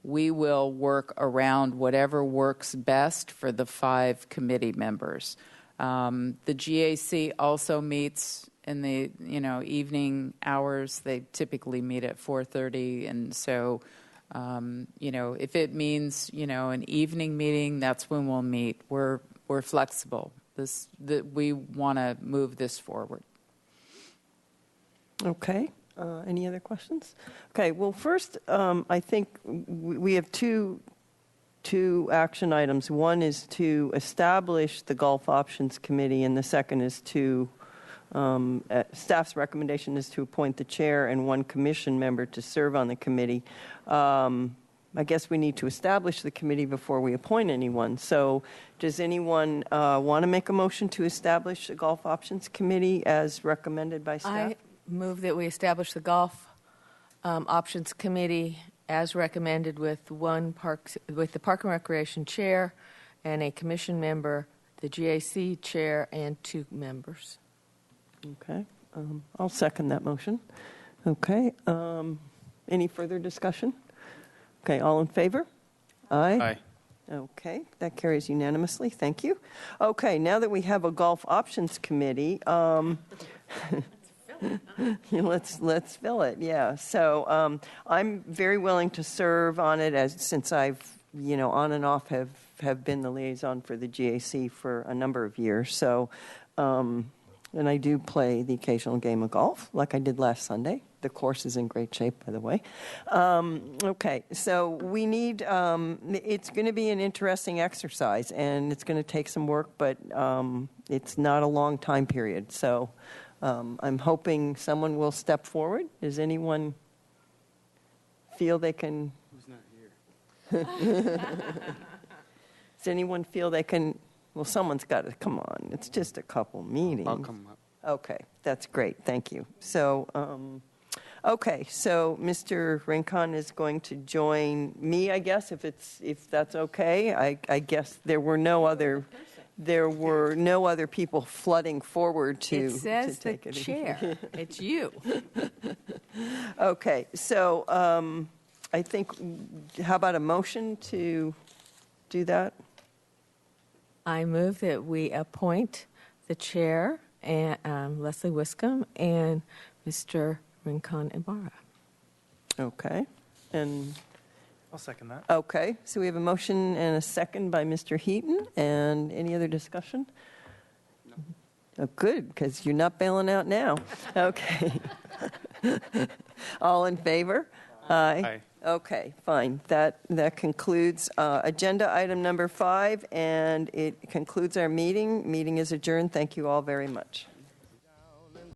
we will work around whatever works best for the 5 committee members. The GAC also meets in the evening hours. They typically meet at 4:30, and so if it means an evening meeting, that's when we'll meet. We're flexible. We want to move this forward. Okay. Any other questions? Okay. Well, first, I think we have two action items. One is to establish the Golf Options Committee, and the second is to staff's recommendation is to appoint the chair and 1 commission member to serve on the committee. I guess we need to establish the committee before we appoint anyone. So does anyone want to make a motion to establish the Golf Options Committee as recommended by staff? I move that we establish the Golf Options Committee as recommended with the Park and Recreation Chair and a commission member, the GAC Chair, and 2 members. Okay. I'll second that motion. Okay. Any further discussion? Okay. All in favor? Aye. Aye. Okay. That carries unanimously. Thank you. Okay. Now that we have a Golf Options Committee, let's fill it. Yeah. So I'm very willing to serve on it since I've on and off have been the liaison for the GAC for a number of years. So. And I do play the occasional game of golf, like I did last Sunday. The course is in great shape, by the way. Okay, so we need, it's going to be an interesting exercise, and it's going to take some work, but it's not a long time period. So I'm hoping someone will step forward. Does anyone feel they can? Who's not here? Does anyone feel they can? Well, someone's got to come on. It's just a couple meetings. I'll come up. Okay, that's great. Thank you. So, okay, so Mr. Rincon is going to join me, I guess, if that's okay. I guess there were no other people flooding forward to It says to take the it. chair. It's you. Okay, so I think. How about a motion to do that? I move that we appoint the chair, and Leslie Wiscombe, and Mr. Rincon Ibarra. Okay, and I'll second that. okay, so we have a motion and a second by Mr. Heaton. And any other discussion? No. Oh, good, because you're not bailing out now. Okay. All in favor? Aye. Aye. Okay, fine. That concludes agenda item number 5, and it concludes our meeting. Meeting is adjourned. Thank you all very much.